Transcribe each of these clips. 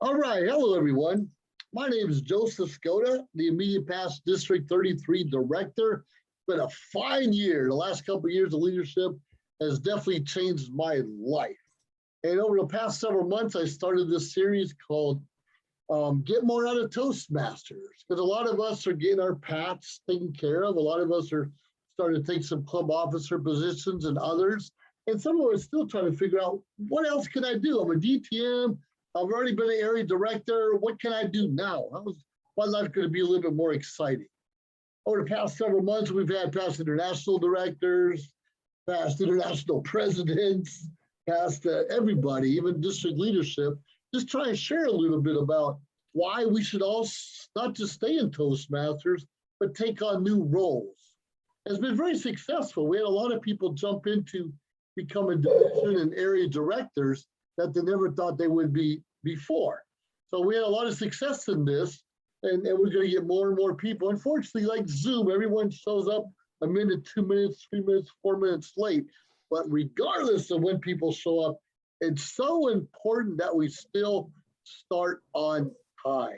All right, hello everyone. My name is Joseph Skoda, the immediate past District 33 Director. It's been a fine year. The last couple of years of leadership has definitely changed my life. And over the past several months, I started this series called Get More Out of Toastmasters, because a lot of us are getting our paths taken care of. A lot of us are starting to take some club officer positions and others. And some of us are still trying to figure out, what else can I do? I'm a DTM. I've already been an area director. What can I do now? How's my life going to be a little bit more exciting? Over the past several months, we've had past international directors, past international presidents, past everybody, even district leadership, just try and share a little bit about why we should all not just stay in Toastmasters, but take on new roles. It's been very successful. We had a lot of people jump into becoming division and area directors that they never thought they would be before. So we had a lot of success in this, and we're going to get more and more people. Unfortunately, like Zoom, everyone shows up a minute, 2 minutes, 3 minutes, 4 minutes late. But regardless of when people show up, it's so important that we still start on time.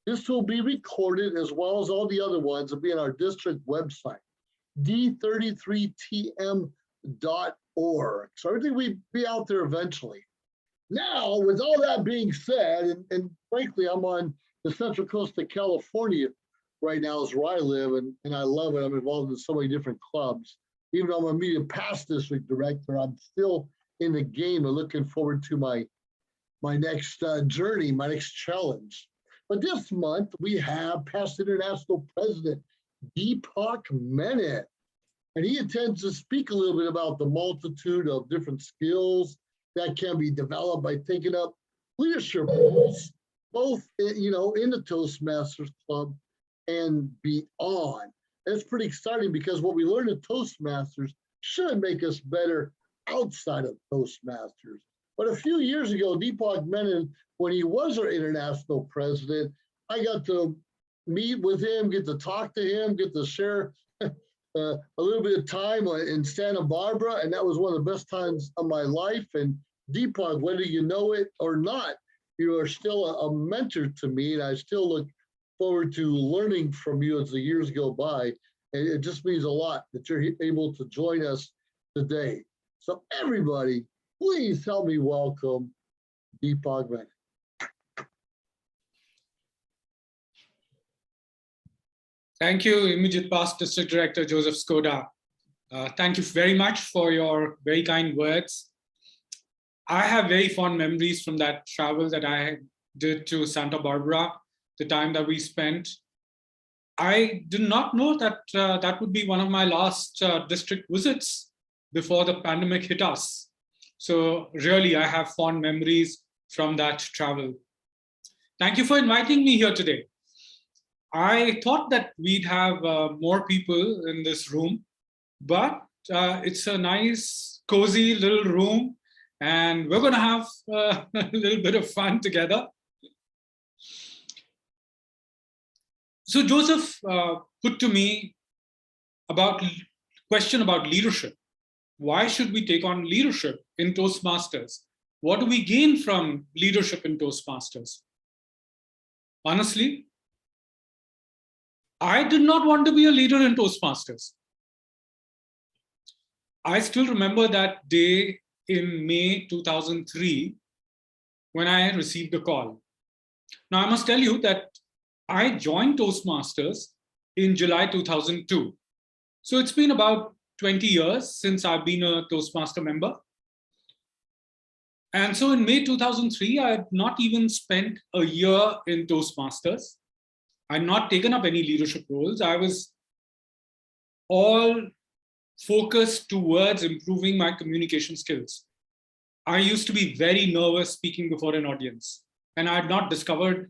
This will be recorded as well as all the other ones. It'll be on our district website, d33tm.org. So everything will be out there eventually. Now, with all that being said, and frankly, I'm on the Central Coast of California right now is where I live, and I love it. I'm involved in so many different clubs. Even though I'm a media past district director, I'm still in the game and looking forward to my next journey, my next challenge. But this month, we have past international president, Deepak Menon. And he intends to speak a little bit about the multitude of different skills that can be developed by taking up leadership roles, both in the Toastmasters Club and beyond. And it's pretty exciting because what we learn at Toastmasters should make us better outside of Toastmasters. But a few years ago, Deepak Menon, when he was our international president, I got to meet with him, get to talk to him, get to share a little bit of time in Santa Barbara, and that was one of the best times of my life. And Deepak, whether you know it or not, you are still a mentor to me, and I still look forward to learning from you as the years go by. And it just means a lot that you're able to join us today. So everybody, please help me welcome Deepak Menon. Thank you, immediate past District Director Joseph Skoda. Thank you very much for your very kind words. I have very fond memories from that travel that I did to Santa Barbara, the time that we spent. I did not know that that would be one of my last district visits before the pandemic hit us. So really, I have fond memories from that travel. Thank you for inviting me here today. I thought that we'd have more people in this room, but it's a nice, cozy little room, and we're going to have a little bit of fun together. So Joseph put to me about question about leadership. Why should we take on leadership in Toastmasters? What do we gain from leadership in Toastmasters? Honestly, I did not want to be a leader in Toastmasters. I still remember that day in May 2003 when I received a call. Now, I must tell you that I joined Toastmasters in July 2002. So it's been about 20 years since I've been a Toastmaster member. And so in May 2003, I had not even spent a year in Toastmasters. I had not taken up any leadership roles. I was all focused towards improving my communication skills. I used to be very nervous speaking before an audience, and I had not discovered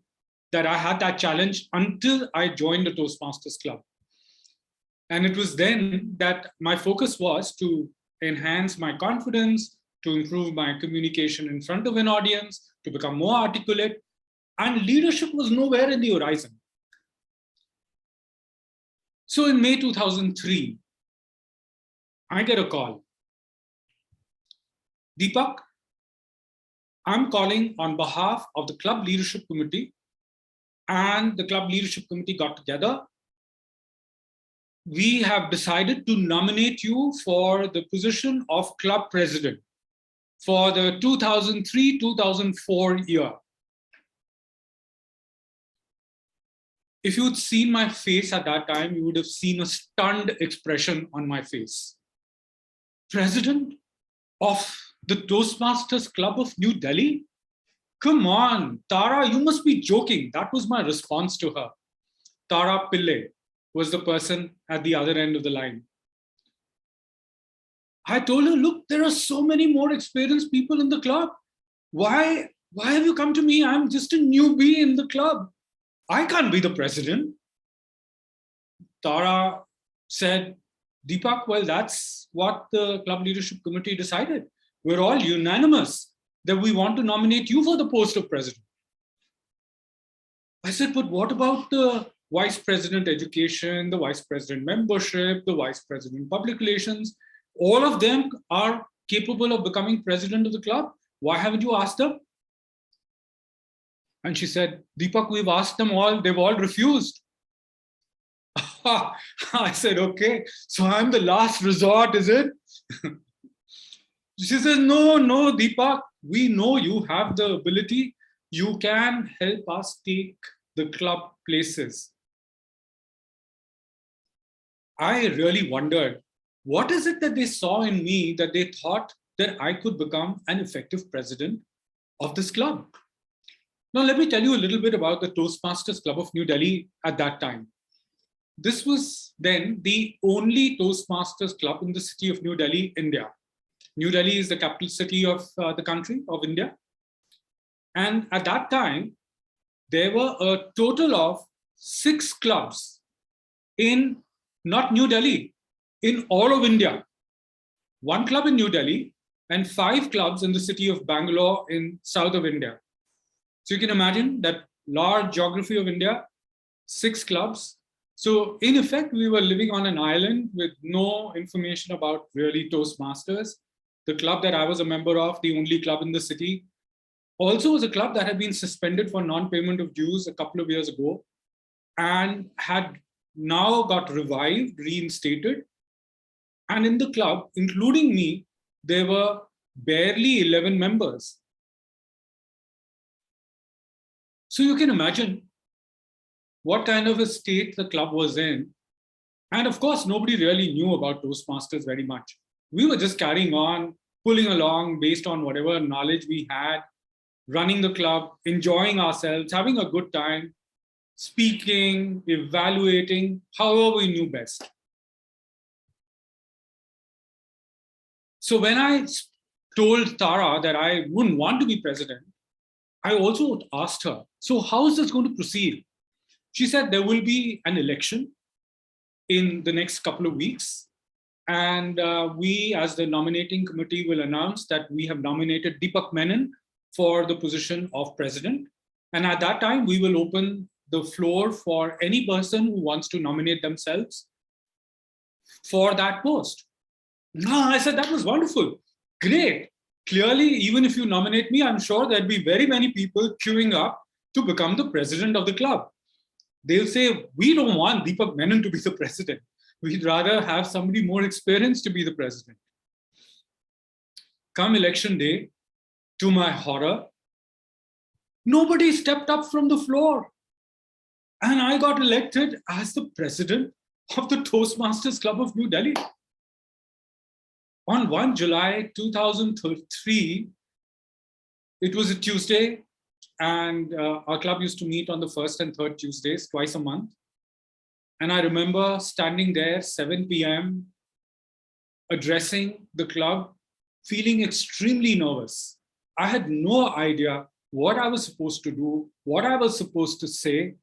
that I had that challenge until I joined the Toastmasters Club. And it was then that my focus was to enhance my confidence, to improve my communication in front of an audience, to become more articulate, and leadership was nowhere in the horizon. So in May 2003, I get a call. Deepak, I'm calling on behalf of the club leadership committee, and the club leadership committee got together. We have decided to nominate you for the position of club president for the 2003-2004 year. If you'd seen my face at that time, you would have seen a stunned expression on my face. President of the Toastmasters Club of New Delhi? Come on, Tara, you must be joking. That was my response to her. Tara Pillai was the person at the other end of the line. I told her, look, there are so many more experienced people in the club. Why have you come to me? I'm just a newbie in the club. I can't be the president. Tara said, Deepak, well, that's what the club leadership committee decided. We're all unanimous that we want to nominate you for the post of president. I said, but what about the vice president education, the vice president membership, the vice president public relations? All of them are capable of becoming president of the club. Why haven't you asked them? And she said, Deepak, we've asked them all. They've all refused. I said, okay, so I'm the last resort, is it? She says, no, Deepak, we know you have the ability. You can help us take the club places. I really wondered, what is it that they saw in me that they thought that I could become an effective president of this club? Now, let me tell you a little bit about the Toastmasters Club of New Delhi at that time. This was then the only Toastmasters club in the city of New Delhi, India. New Delhi is the capital city of the country of India. And at that time, there were a total of 6 clubs in not New Delhi, in all of India. 1 club in New Delhi and 5 clubs in the city of Bangalore in south of India. So you can imagine that large geography of India, 6 clubs. So in effect, we were living on an island with no information about really Toastmasters. The club that I was a member of, the only club in the city, also was a club that had been suspended for non-payment of dues a couple of years ago and had now got revived, reinstated. And in the club, including me, there were barely 11 members. So you can imagine what kind of a state the club was in. And of course, nobody really knew about Toastmasters very much. We were just carrying on, pulling along based on whatever knowledge we had, running the club, enjoying ourselves, having a good time, speaking, evaluating, however we knew best. So when I told Tara that I wouldn't want to be president, I also asked her, so how is this going to proceed? She said there will be an election in the next couple of weeks. And we, as the nominating committee, will announce that we have nominated Deepak Menon for the position of president. And at that time, we will open the floor for any person who wants to nominate themselves for that post. No, I said, that was wonderful. Great. Clearly, even if you nominate me, I'm sure there'll be very many people queuing up to become the president of the club. They'll say, we don't want Deepak Menon to be the president. We'd rather have somebody more experienced to be the president. Come election day, to my horror, nobody stepped up from the floor. And I got elected as the president of the Toastmasters Club of New Delhi. On 1 July 2003, it was a Tuesday, and our club used to meet on the first and third Tuesdays, twice a month. And I remember standing there, 7 p.m., addressing the club, feeling extremely nervous. I had no idea what I was supposed to do, what I was supposed to say,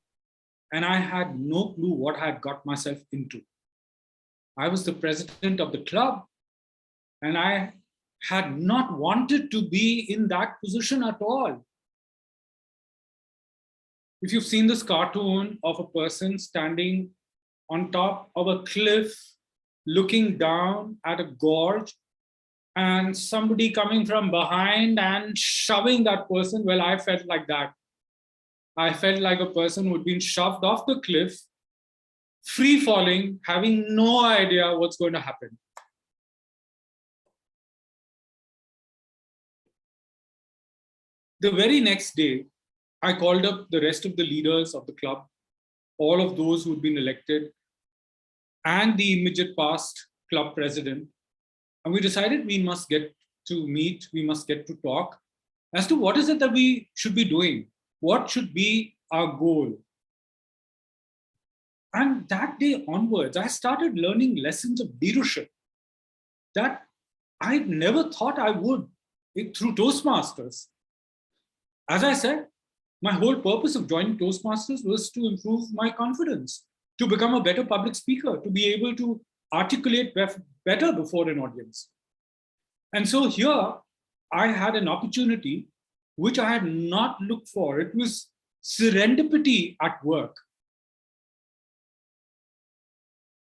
and I had no clue what I had got myself into. I was the president of the club, and I had not wanted to be in that position at all. If you've seen this cartoon of a person standing on top of a cliff, looking down at a gorge, and somebody coming from behind and shoving that person. Well, I felt like that. I felt like a person who'd been shoved off the cliff, free falling, having no idea what's going to happen. The very next day, I called up the rest of the leaders of the club, all of those who'd been elected, and the immediate past club president. And we decided we must get to meet, we must get to talk as to what is it that we should be doing, what should be our goal. And that day onwards, I started learning lessons of leadership that I never thought I would through Toastmasters. As I said, my whole purpose of joining Toastmasters was to improve my confidence, to become a better public speaker, to be able to articulate better before an audience. And so here, I had an opportunity which I had not looked for. It was serendipity at work.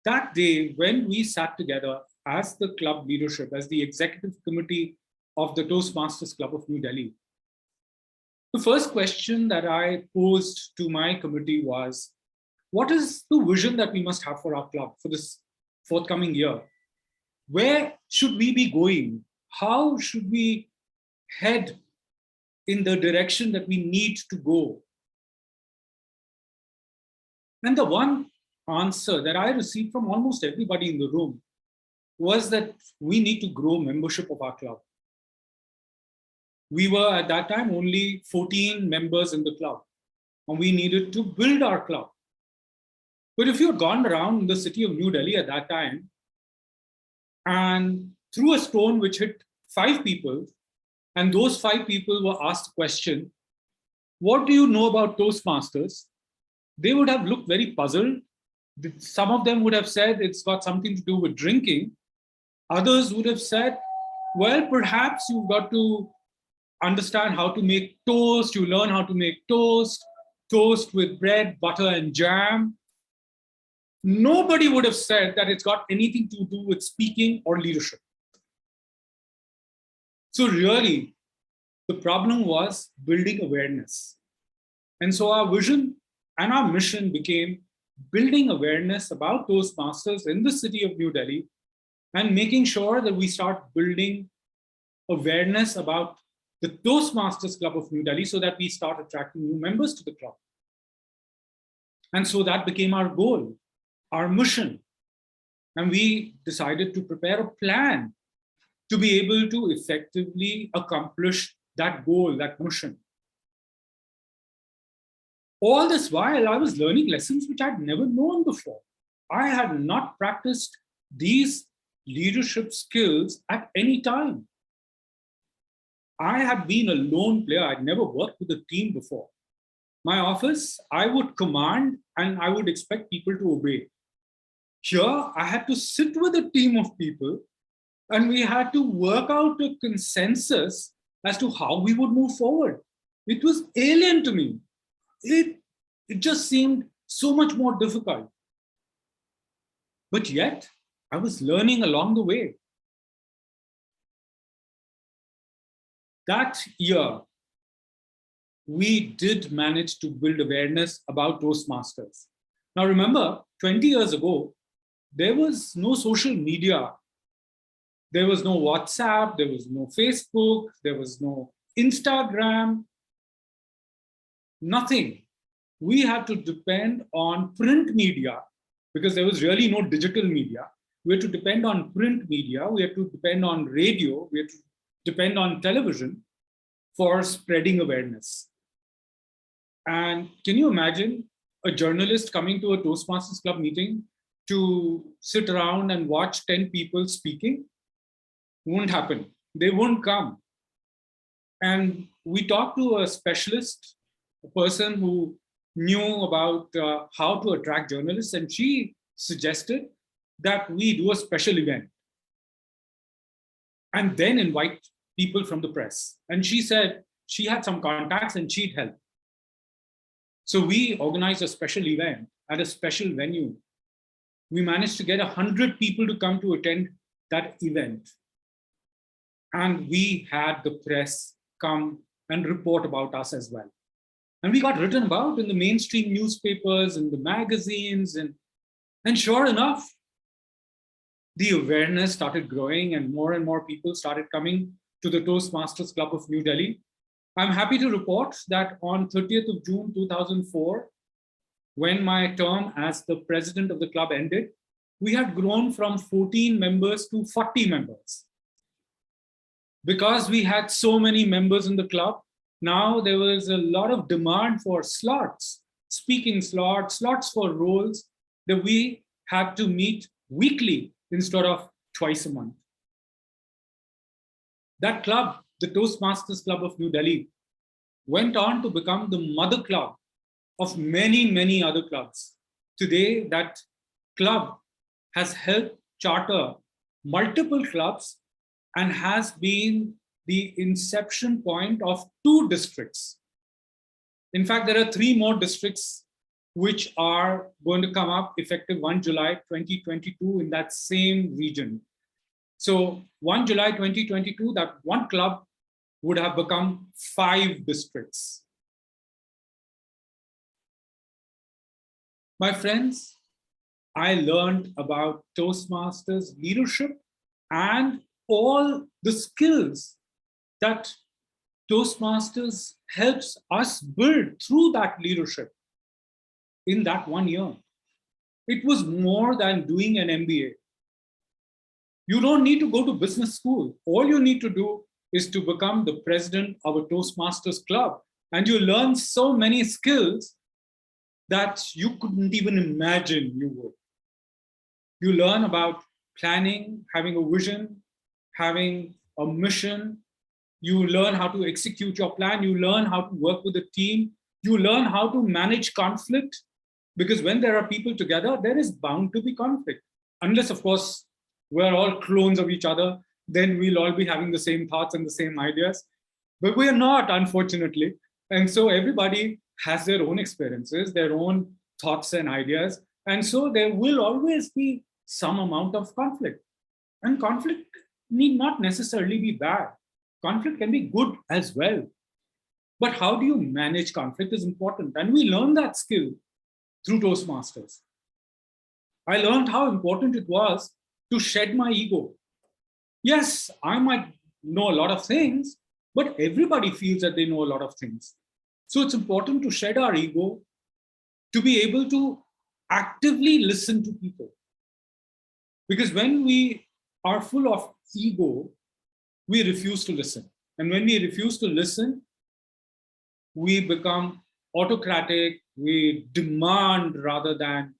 That day, when we sat together as the club leadership, as the executive committee of the Toastmasters Club of New Delhi, the first question that I posed to my committee was, what is the vision that we must have for our club for this forthcoming year? Where should we be going? How should we head in the direction that we need to go? And the one answer that I received from almost everybody in the room was that we need to grow membership of our club. We were at that time only 14 members in the club, and we needed to build our club. But if you had gone around the city of New Delhi at that time and threw a stone which hit 5 people, and those 5 people were asked a question, what do you know about Toastmasters? They would have looked very puzzled. Some of them would have said it's got something to do with drinking. Others would have said, well, perhaps you've got to understand how to make toast. You learn how to make toast with bread, butter, and jam. Nobody would have said that it's got anything to do with speaking or leadership. So really, the problem was building awareness. And so our vision and our mission became building awareness about Toastmasters in the city of New Delhi and making sure that we start building awareness about the Toastmasters Club of New Delhi so that we start attracting new members to the club. And so that became our goal, our mission. And we decided to prepare a plan to be able to effectively accomplish that goal, that mission. All this while, I was learning lessons which I'd never known before. I had not practiced these leadership skills at any time. I had been a lone player. I'd never worked with a team before. My office, I would command and I would expect people to obey. Here, I had to sit with a team of people and we had to work out a consensus as to how we would move forward. It was alien to me. It just seemed so much more difficult. But yet, I was learning along the way. That year, we did manage to build awareness about Toastmasters. Now remember, 20 years ago, there was no social media. There was no WhatsApp, there was no Facebook, there was no Instagram, nothing. We had to depend on print media because there was really no digital media. We had to depend on print media, we had to depend on radio, we had to depend on television for spreading awareness. And can you imagine a journalist coming to a Toastmasters Club meeting to sit around and watch 10 people speaking? Won't happen. They won't come. And we talked to a specialist, a person who knew about how to attract journalists, and she suggested that we do a special event and then invite people from the press. And she said she had some contacts and she'd help. So we organized a special event at a special venue. We managed to get 100 people to come to attend that event. And we had the press come and report about us as well. And we got written about in the mainstream newspapers, in the magazines, and sure enough, the awareness started growing and more people started coming to the Toastmasters Club of New Delhi. I'm happy to report that on 30th of June 2004, when my term as the president of the club ended, we had grown from 14 members to 40 members. Because we had so many members in the club, now there was a lot of demand for slots, speaking slots, slots for roles that we had to meet weekly instead of twice a month. That club, the Toastmasters Club of New Delhi, went on to become the mother club of many other clubs. Today, that club has helped charter multiple clubs and has been the inception point of 2 districts. In fact, there are 3 more districts which are going to come up effective 1 July 2022 in that same region. So 1 July 2022, that one club would have become 5 districts. My friends, I learned about Toastmasters leadership and all the skills that Toastmasters helps us build through that leadership in that 1 year. It was more than doing an MBA. You don't need to go to business school. All you need to do is to become the president of a Toastmasters club. And you learn so many skills that you couldn't even imagine you would. You learn about planning, having a vision, having a mission. You learn how to execute your plan. You learn how to work with a team. You learn how to manage conflict, because when there are people together, there is bound to be conflict. Unless, of course, we're all clones of each other, then we'll all be having the same thoughts and the same ideas. But we are not, unfortunately. And so everybody has their own experiences, their own thoughts and ideas. And so there will always be some amount of conflict. And conflict need not necessarily be bad. Conflict can be good as well. But how do you manage conflict is important. And we learn that skill through Toastmasters. I learned how important it was to shed my ego. Yes, I might know a lot of things, but everybody feels that they know a lot of things. So it's important to shed our ego, to be able to actively listen to people. Because when we are full of ego, we refuse to listen. And when we refuse to listen, we become autocratic, we demand rather than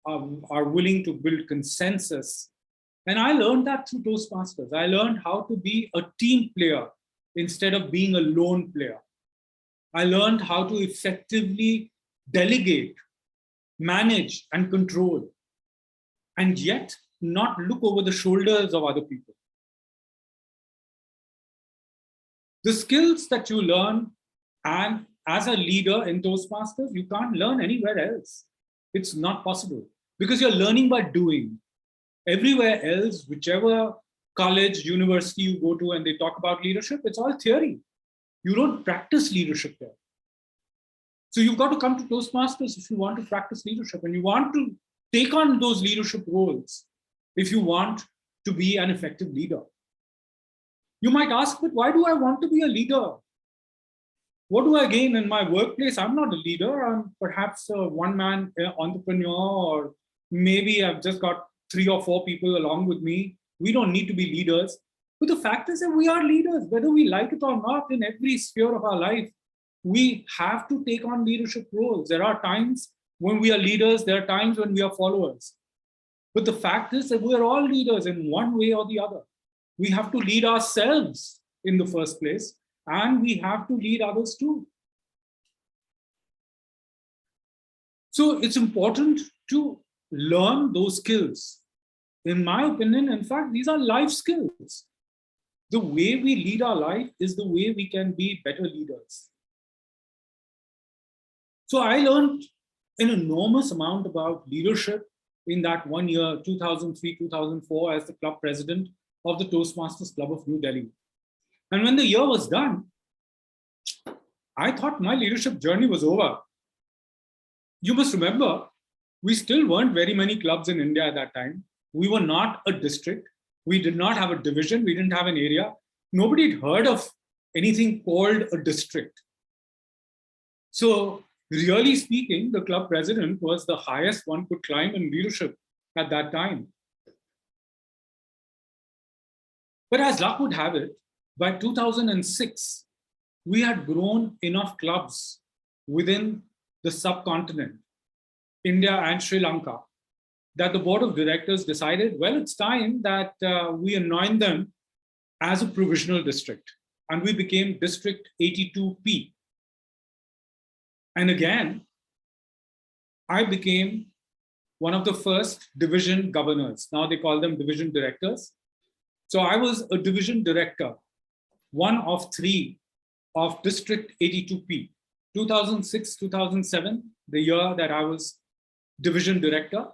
are willing to build consensus. And I learned that through Toastmasters. I learned how to be a team player instead of being a lone player. I learned how to effectively delegate, manage, and control, and yet not look over the shoulders of other people. The skills that you learn, and as a leader in Toastmasters, you can't learn anywhere else. It's not possible because you're learning by doing. Everywhere else, whichever college, university you go to and they talk about leadership, it's all theory. You don't practice leadership there. So you've got to come to Toastmasters if you want to practice leadership and you want to take on those leadership roles if you want to be an effective leader. You might ask, but why do I want to be a leader? What do I gain in my workplace? I'm not a leader. I'm perhaps a one-man entrepreneur, or maybe I've just got 3 or 4 people along with me. We don't need to be leaders. But the fact is that we are leaders, whether we like it or not, in every sphere of our life. We have to take on leadership roles. There are times when we are leaders, there are times when we are followers. But the fact is that we are all leaders in one way or the other. We have to lead ourselves in the first place, and we have to lead others too. So it's important to learn those skills. In my opinion, in fact, these are life skills. The way we lead our life is the way we can be better leaders. So I learned an enormous amount about leadership in that 1 year, 2003, 2004, as the club president of the Toastmasters Club of New Delhi. And when the year was done, I thought my leadership journey was over. You must remember, we still weren't very many clubs in India at that time. We were not a district. We did not have a division. We didn't have an area. Nobody had heard of anything called a district. So really speaking, the club president was the highest one could climb in leadership at that time. But as luck would have it, by 2006, we had grown enough clubs within the subcontinent, India and Sri Lanka, that the board of directors decided, well, it's time that we anoint them as a provisional district. And we became District 82P. And again, I became one of the first division governors. Now they call them division directors. So I was a division director, one of three of District 82P. 2006, 2007, the year that I was division director.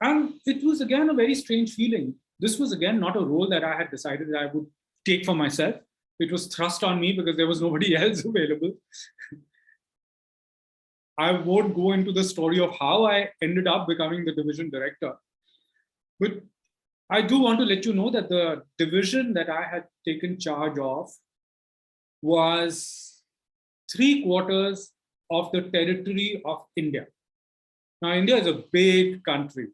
And it was again a very strange feeling. This was again not a role that I had decided that I would take for myself. It was thrust on me because there was nobody else available. I won't go into the story of how I ended up becoming the division director. But I do want to let you know that the division that I had taken charge of was 3/4 of the territory of India. Now, India is a big country.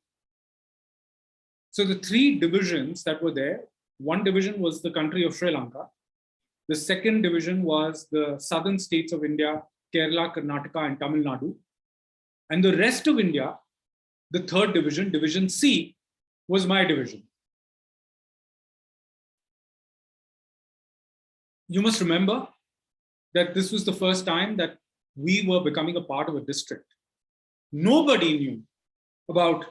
So the three divisions that were there, one division was the country of Sri Lanka. The second division was the southern states of India, Kerala, Karnataka, and Tamil Nadu. And the rest of India, the third division, Division C, was my division. You must remember that this was the first time that we were becoming a part of a district. Nobody knew about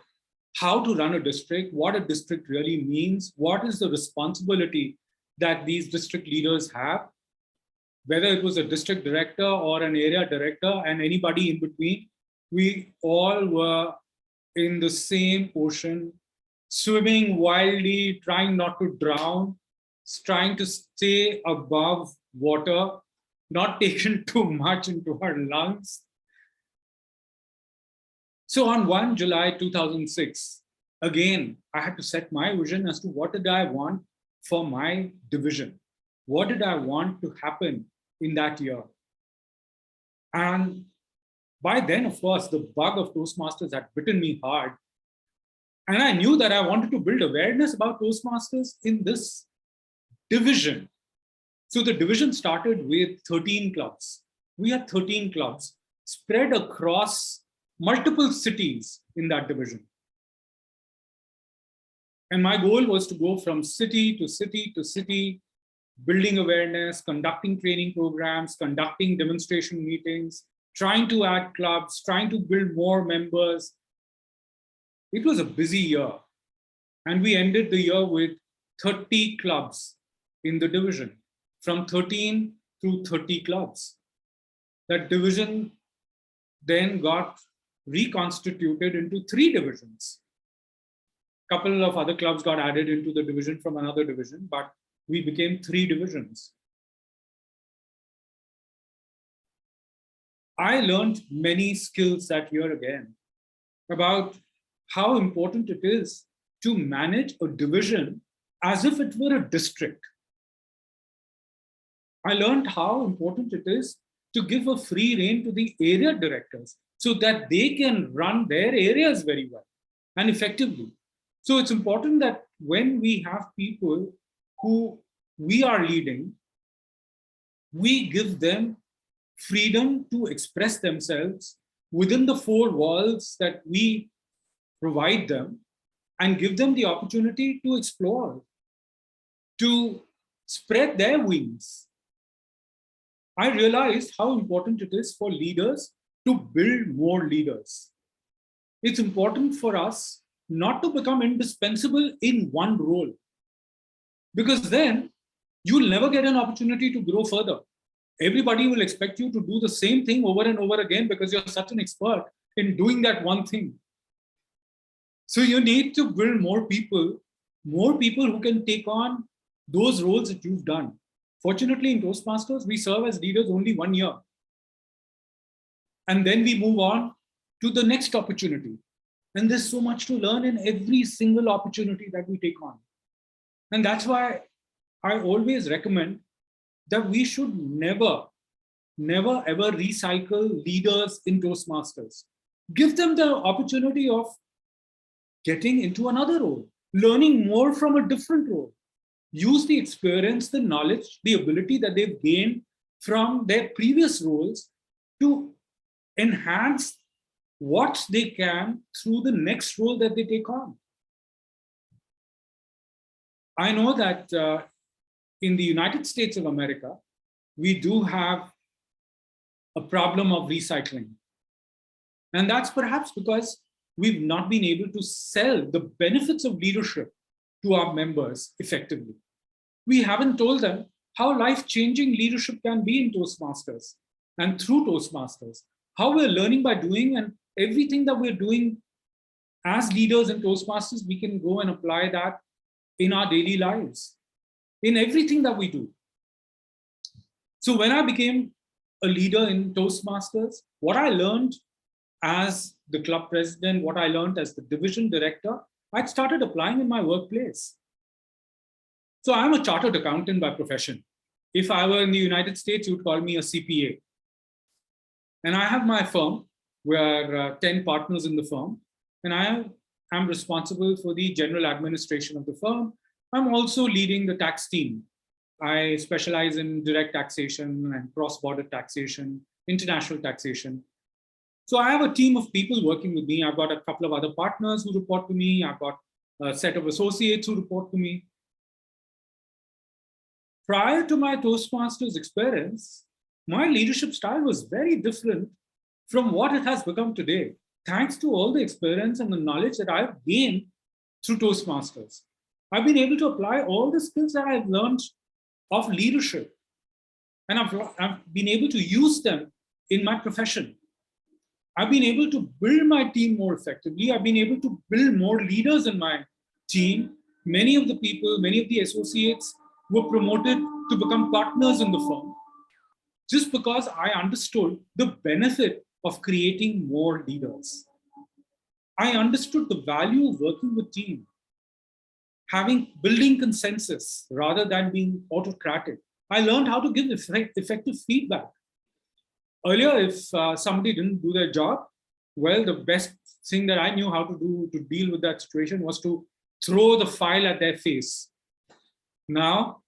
how to run a district, what a district really means, what is the responsibility that these district leaders have, whether it was a district director or an area director and anybody in between. We all were in the same ocean, swimming wildly, trying not to drown, trying to stay above water, not taken too much into our lungs. So on 1 July 2006, again, I had to set my vision as to what did I want for my division? What did I want to happen in that year? And by then, of course, the bug of Toastmasters had bitten me hard. And I knew that I wanted to build awareness about Toastmasters in this division. So the division started with 13 clubs. We had 13 clubs spread across multiple cities in that division. And my goal was to go from city to city to city, building awareness, conducting training programs, conducting demonstration meetings, trying to add clubs, trying to build more members. It was a busy year. And we ended the year with 30 clubs in the division, from 13 to 30 clubs. That division then got reconstituted into 3 divisions. A couple of other clubs got added into the division from another division, but we became 3 divisions. I learned many skills that year again about how important it is to manage a division as if it were a district. I learned how important it is to give a free rein to the area directors so that they can run their areas very well and effectively. So it's important that when we have people who we are leading, we give them freedom to express themselves within the 4 walls that we provide them and give them the opportunity to explore, to spread their wings. I realized how important it is for leaders to build more leaders. It's important for us not to become indispensable in one role, because then you'll never get an opportunity to grow further. Everybody will expect you to do the same thing over and over again because you're such an expert in doing that one thing. So you need to build more people who can take on those roles that you've done. Fortunately, in Toastmasters, we serve as leaders only 1 year. And then we move on to the next opportunity. And there's so much to learn in every single opportunity that we take on. And that's why I always recommend that we should never ever recycle leaders in Toastmasters. Give them the opportunity of getting into another role, learning more from a different role. Use the experience, the knowledge, the ability that they've gained from their previous roles to enhance what they can through the next role that they take on. I know that in the United States of America, we do have a problem of recycling. And that's perhaps because we've not been able to sell the benefits of leadership to our members effectively. We haven't told them how life-changing leadership can be in Toastmasters and through Toastmasters, how we're learning by doing, and everything that we're doing as leaders in Toastmasters, we can go and apply that in our daily lives, in everything that we do. So when I became a leader in Toastmasters, what I learned as the club president, what I learned as the division director, I started applying in my workplace. So I'm a chartered accountant by profession. If I were in the United States, you'd call me a CPA. And I have my firm. We're 10 partners in the firm. And I am responsible for the general administration of the firm. I'm also leading the tax team. I specialize in direct taxation and cross-border taxation, international taxation. So I have a team of people working with me. I've got a couple of other partners who report to me. I've got a set of associates who report to me. Prior to my Toastmasters experience, my leadership style was very different from what it has become today, thanks to all the experience and the knowledge that I've gained through Toastmasters. I've been able to apply all the skills that I've learned of leadership, and I've been able to use them in my profession. I've been able to build my team more effectively. I've been able to build more leaders in my team. Many of the people, many of the associates were promoted to become partners in the firm just because I understood the benefit of creating more leaders. I understood the value of working with team, building consensus rather than being autocratic. I learned how to give effective feedback. Earlier, if somebody didn't do their job, well, the best thing that I knew how to do to deal with that situation was to throw the file at their face. Now,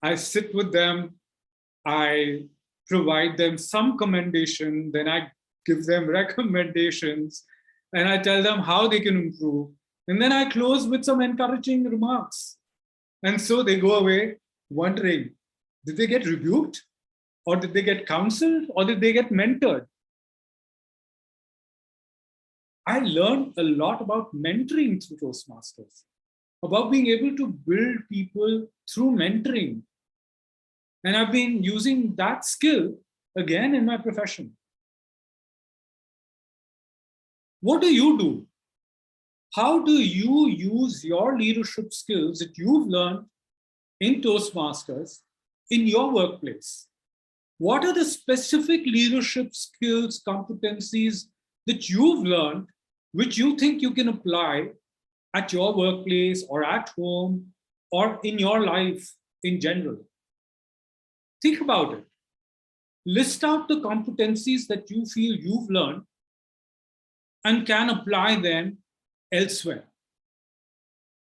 I sit with them, I provide them some commendation, then I give them recommendations, and I tell them how they can improve. And then I close with some encouraging remarks. And so they go away wondering, did they get rebuked? Or did they get counseled? Or did they get mentored? I learned a lot about mentoring through Toastmasters, about being able to build people through mentoring. And I've been using that skill again in my profession. What do you do? How do you use your leadership skills that you've learned in Toastmasters in your workplace? What are the specific leadership skills, competencies that you've learned, which you think you can apply at your workplace or at home or in your life in general? Think about it. List out the competencies that you feel you've learned and can apply them elsewhere.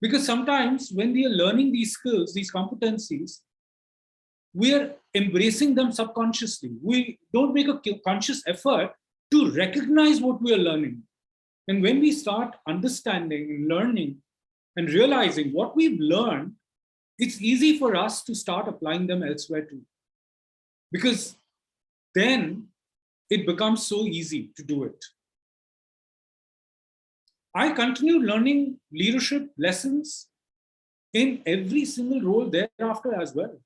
Because sometimes when we are learning these skills, these competencies, we are embracing them subconsciously. We don't make a conscious effort to recognize what we are learning. And when we start understanding and learning and realizing what we've learned, it's easy for us to start applying them elsewhere too. Because then it becomes so easy to do it. I continued learning leadership lessons in every single role thereafter as well.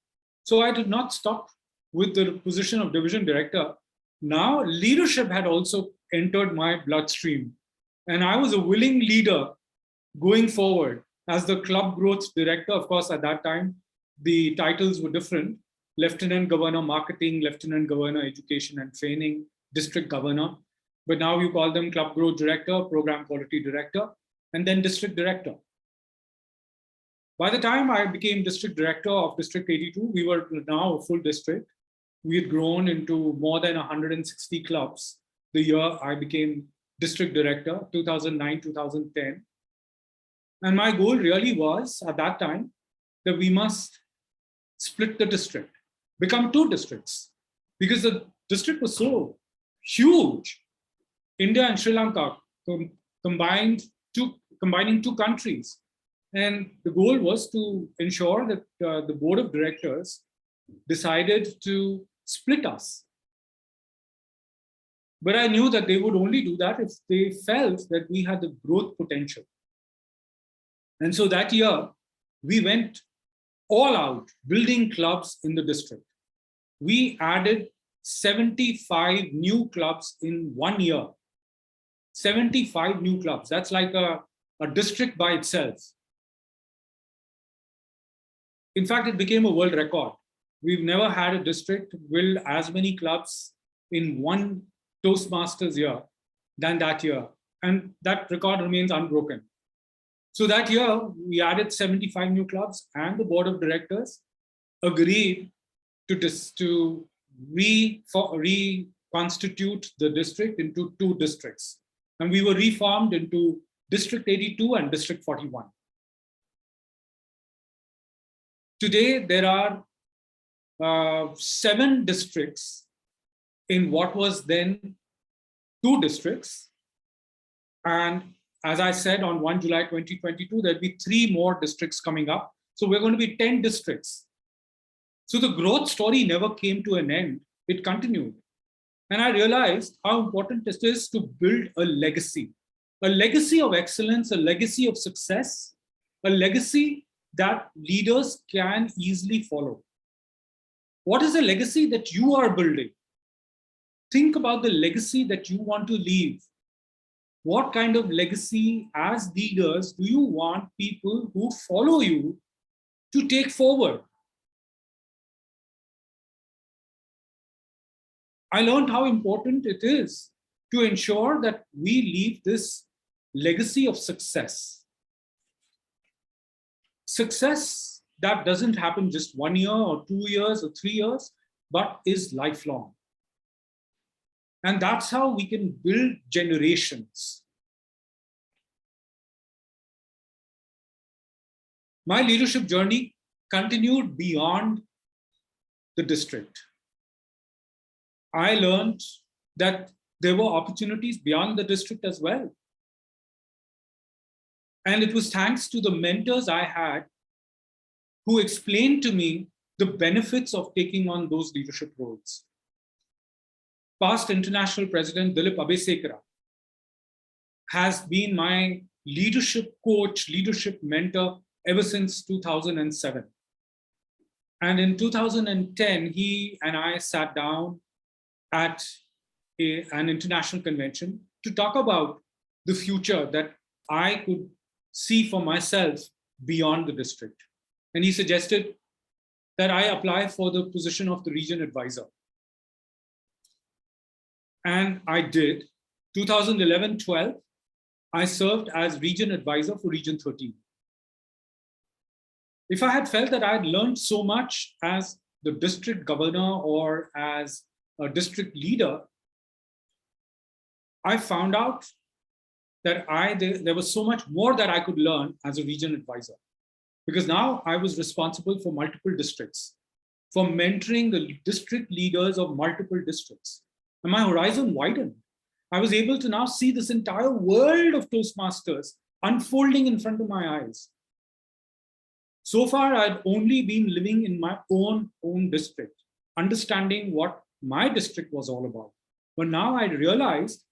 So I did not stop with the position of division director. Now leadership had also entered my bloodstream. And I was a willing leader going forward as the club growth director. Of course, at that time, the titles were different. Lieutenant Governor Marketing, Lieutenant Governor Education and Training, District Governor. But now you call them Club Growth Director, Program Quality Director, and then District Director. By the time I became District Director of District 82, we were now a full district. We had grown into more than 160 clubs the year I became District Director, 2009, 2010. And my goal really was, at that time, that we must split the district, become two districts, because the district was so huge. India and Sri Lanka combining two countries. And the goal was to ensure that the board of directors decided to split us. But I knew that they would only do that if they felt that we had the growth potential. And so that year, we went all out building clubs in the district. We added 75 new clubs in 1 year. 75 new clubs. That's like a district by itself. In fact, it became a world record. We've never had a district build as many clubs in one Toastmasters year than that year. And that record remains unbroken. So that year, we added 75 new clubs, and the board of directors agreed to reconstitute the district into two districts. And we were reformed into District 82 and District 41. Today, there are 7 districts in what was then 2 districts. And as I said, on 1 July 2022, there'll be 3 more districts coming up. So we're going to be 10 districts. So the growth story never came to an end. It continued. And I realized how important it is to build a legacy of excellence, a legacy of success, a legacy that leaders can easily follow. What is the legacy that you are building? Think about the legacy that you want to leave. What kind of legacy as leaders do you want people who follow you to take forward? I learned how important it is to ensure that we leave this legacy of success. Success that doesn't happen just 1 year or 2 years or 3 years, but is lifelong. And that's how we can build generations. My leadership journey continued beyond the district. I learned that there were opportunities beyond the district as well. And it was thanks to the mentors I had who explained to me the benefits of taking on those leadership roles. Past international president Dilip Abesekara has been my leadership coach, leadership mentor ever since 2007. And in 2010, he and I sat down at an international convention to talk about the future that I could see for myself beyond the district. And he suggested that I apply for the position of the region advisor. And I did. 2011-12, I served as region advisor for Region 13. If I had felt that I had learned so much as the district governor or as a district leader, I found out that there was so much more that I could learn as a region advisor. Because now I was responsible for multiple districts, for mentoring the district leaders of multiple districts. And my horizon widened. I was able to now see this entire world of Toastmasters unfolding in front of my eyes. So far, I'd only been living in my own district, understanding what my district was all about. But now I realized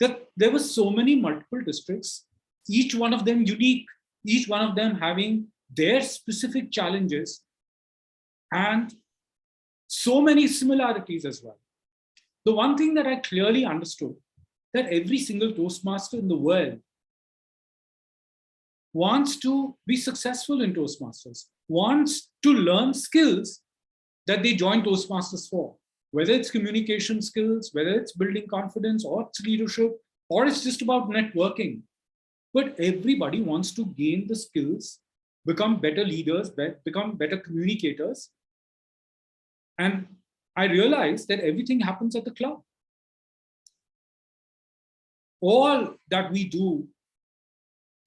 that there were so many multiple districts, each one of them unique, each one of them having their specific challenges and so many similarities as well. The one thing that I clearly understood, that every single Toastmaster in the world wants to be successful in Toastmasters, wants to learn skills that they join Toastmasters for, whether it's communication skills, whether it's building confidence, or it's leadership, or it's just about networking. But everybody wants to gain the skills, become better leaders, become better communicators. And I realized that everything happens at the club. All that we do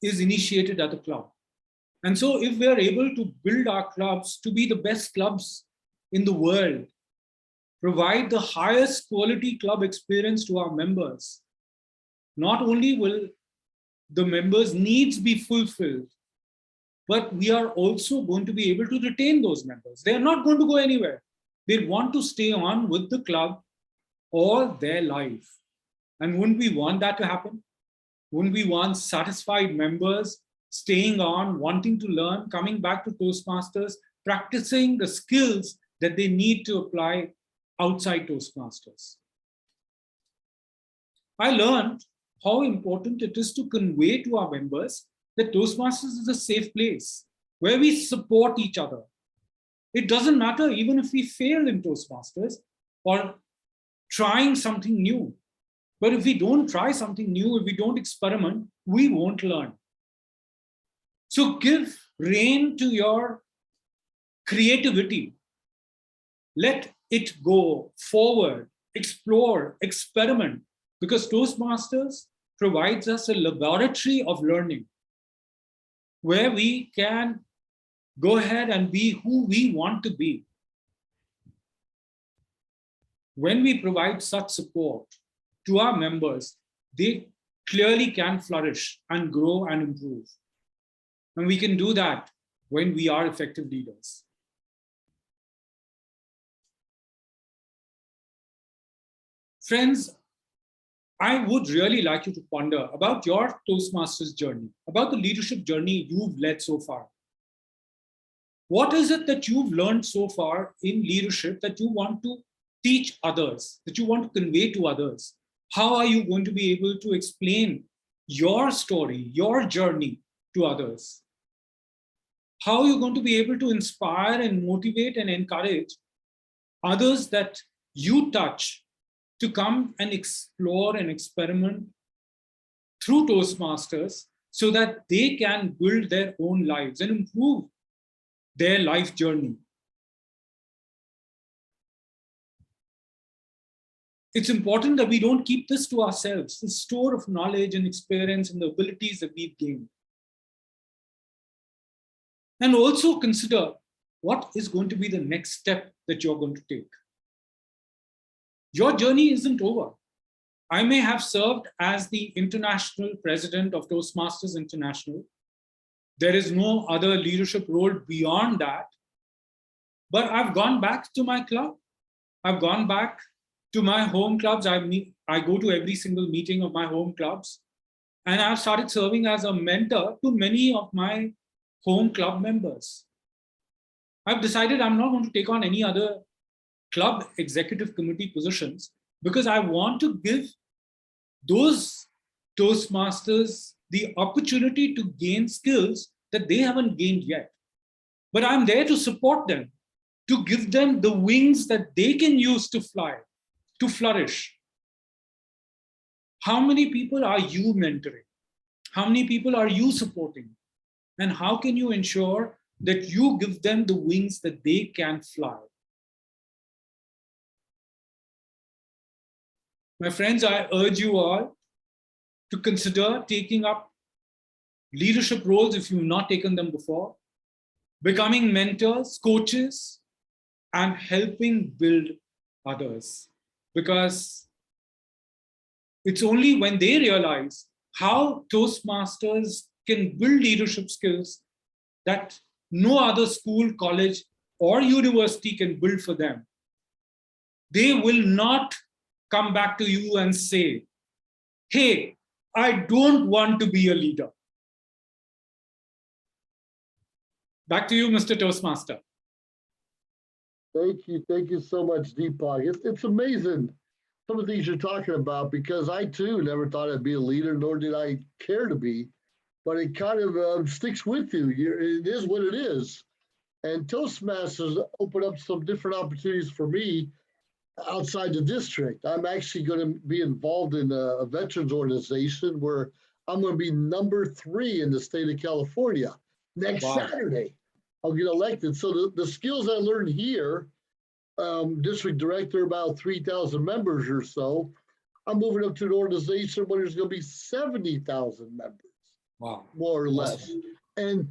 is initiated at the club. And so if we are able to build our clubs to be the best clubs in the world, provide the highest quality club experience to our members, not only will the members' needs be fulfilled, but we are also going to be able to retain those members. They are not going to go anywhere. They want to stay on with the club all their life. And wouldn't we want that to happen? Wouldn't we want satisfied members staying on, wanting to learn, coming back to Toastmasters, practicing the skills that they need to apply outside Toastmasters? I learned how important it is to convey to our members that Toastmasters is a safe place where we support each other. It doesn't matter even if we fail in Toastmasters or trying something new. But if we don't try something new, if we don't experiment, we won't learn. So give rein to your creativity. Let it go forward, explore, experiment, because Toastmasters provides us a laboratory of learning where we can go ahead and be who we want to be. When we provide such support to our members, they clearly can flourish and grow and improve. And we can do that when we are effective leaders. Friends, I would really like you to ponder about your Toastmasters journey, about the leadership journey you've led so far. What is it that you've learned so far in leadership that you want to teach others, that you want to convey to others? How are you going to be able to explain your story, your journey to others? How are you going to be able to inspire and motivate and encourage others that you touch to come and explore and experiment through Toastmasters so that they can build their own lives and improve their life journey? It's important that we don't keep this to ourselves, the store of knowledge and experience and the abilities that we've gained. And also consider what is going to be the next step that you're going to take. Your journey isn't over. I may have served as the international president of Toastmasters International. There is no other leadership role beyond that. But I've gone back to my club. I've gone back to my home clubs. I go to every single meeting of my home clubs. And I've started serving as a mentor to many of my home club members. I've decided I'm not going to take on any other club executive committee positions because I want to give those Toastmasters the opportunity to gain skills that they haven't gained yet. But I'm there to support them, to give them the wings that they can use to fly, to flourish. How many people are you mentoring? How many people are you supporting? And how can you ensure that you give them the wings that they can fly? My friends, I urge you all to consider taking up leadership roles if you've not taken them before, becoming mentors, coaches, and helping build others. Because it's only when they realize how Toastmasters can build leadership skills that no other school, college, or university can build for them. They will not come back to you and say, hey, I don't want to be a leader. Back to you, Mr. Toastmaster. Thank you so much, Deepak. It's amazing some of the things you're talking about because I too never thought I'd be a leader, nor did I care to be. But it kind of sticks with you. It is what it is. And Toastmasters opened up some different opportunities for me outside the district. I'm actually going to be involved in a veterans organization where I'm going to be number 3 in the state of California next Saturday. I'll get elected. So the skills I learned here, district director, about 3,000 members or so, I'm moving up to an organization where there's going to be 70,000 members, more or less. And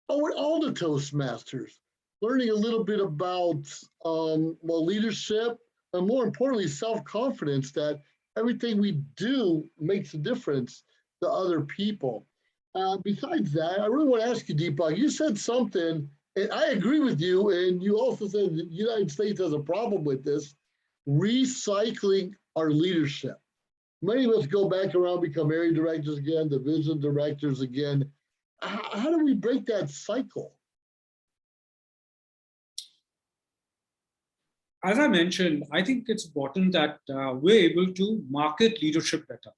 all the Toastmasters, learning a little bit about leadership, and more importantly, self-confidence, that everything we do makes a difference to other people. Besides that, I really want to ask you, Deepak, you said something, and I agree with you, and you also said the United States has a problem with this, recycling our leadership. Many of us go back around, become area directors again, division directors again. How do we break that cycle? As I mentioned, I think it's important that we're able to market leadership better.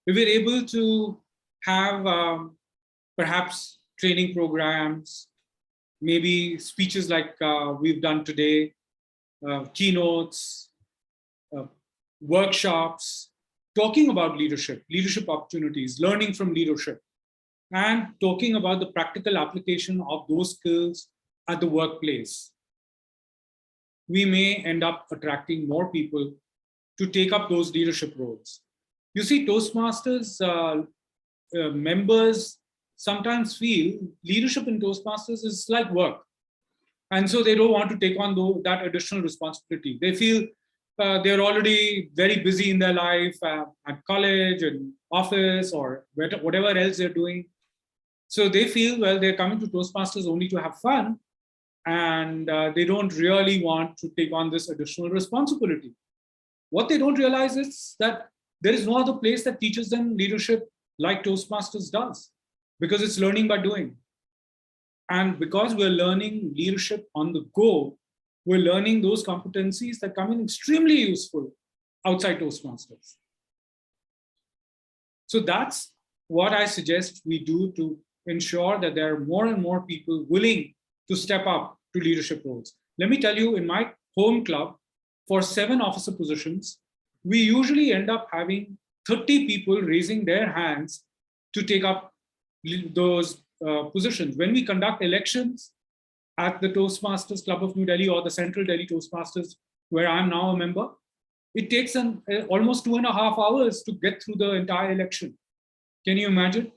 If we're able to have perhaps training programs, maybe speeches like we've done today, keynotes, workshops, talking about leadership, leadership opportunities, learning from leadership, and talking about the practical application of those skills at the workplace, we may end up attracting more people to take up those leadership roles. You see, Toastmasters members sometimes feel leadership in Toastmasters is like work. And so they don't want to take on that additional responsibility. They feel they're already very busy in their life at college and office or whatever else they're doing. So they feel, well, they're coming to Toastmasters only to have fun, and they don't really want to take on this additional responsibility. What they don't realize is that there is no other place that teaches them leadership like Toastmasters does, because it's learning by doing. And because we're learning leadership on the go, we're learning those competencies that come in extremely useful outside Toastmasters. So that's what I suggest we do to ensure that there are more and more people willing to step up to leadership roles. Let me tell you, in my home club, for 7 officer positions, we usually end up having 30 people raising their hands to take up those positions. When we conduct elections at the Toastmasters Club of New Delhi or the Central Delhi Toastmasters, where I'm now a member, it takes almost 2.5 hours to get through the entire election. Can you imagine?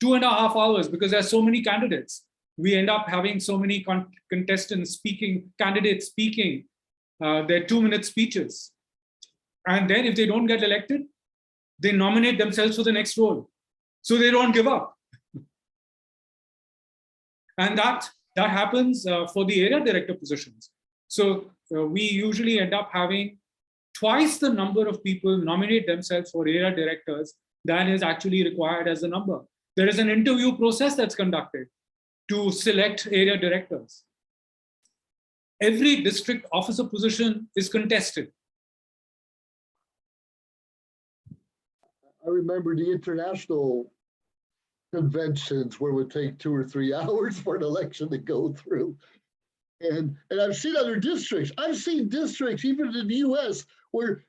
2.5 hours, because there are so many candidates. We end up having so many contestants speaking, candidates speaking their 2-minute speeches. And then if they don't get elected, they nominate themselves for the next role. So they don't give up. And that happens for the area director positions. So we usually end up having twice the number of people nominate themselves for area directors than is actually required as a number. There is an interview process that's conducted to select area directors. Every district officer position is contested. I remember the international conventions where it would take 2 or 3 hours for an election to go through. And I've seen other districts. I've seen districts, even in the US, where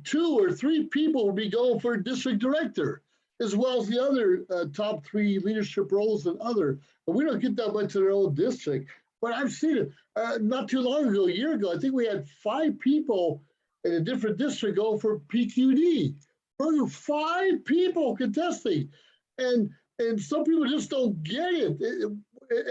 2 or 3 people will be going for a district director, as well as the other top 3 leadership roles and other. And we don't get that much in our own district, but I've seen it. Not too long ago, a year ago, I think we had 5 people in a different district going for PQD. 5 people contesting. And some people just don't get it.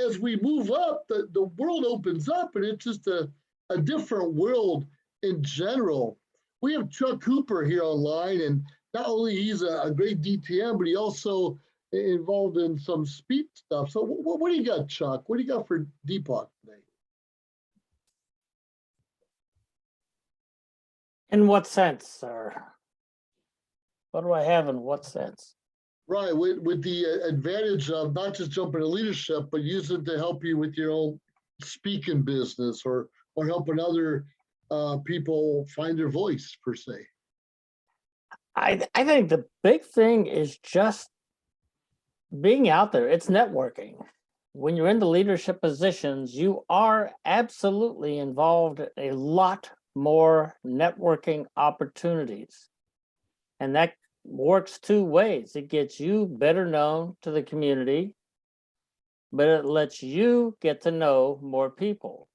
As we move up, the world opens up, and it's just a different world in general. We have Chuck Cooper here online, and not only he's a great DTM, but he also involved in some speech stuff. So what do you got, Chuck? What do you got for Deepak today? In what sense, sir? What do I have in what sense? Right, with the advantage of not just jumping to leadership, but use it to help you with your own speaking business or helping other people find their voice, per se. I think the big thing is just being out there. It's networking. when you're in the leadership positions, you are absolutely involved in a lot more networking opportunities. And that works two ways. It gets you better known to the community, but it lets you get to know more people.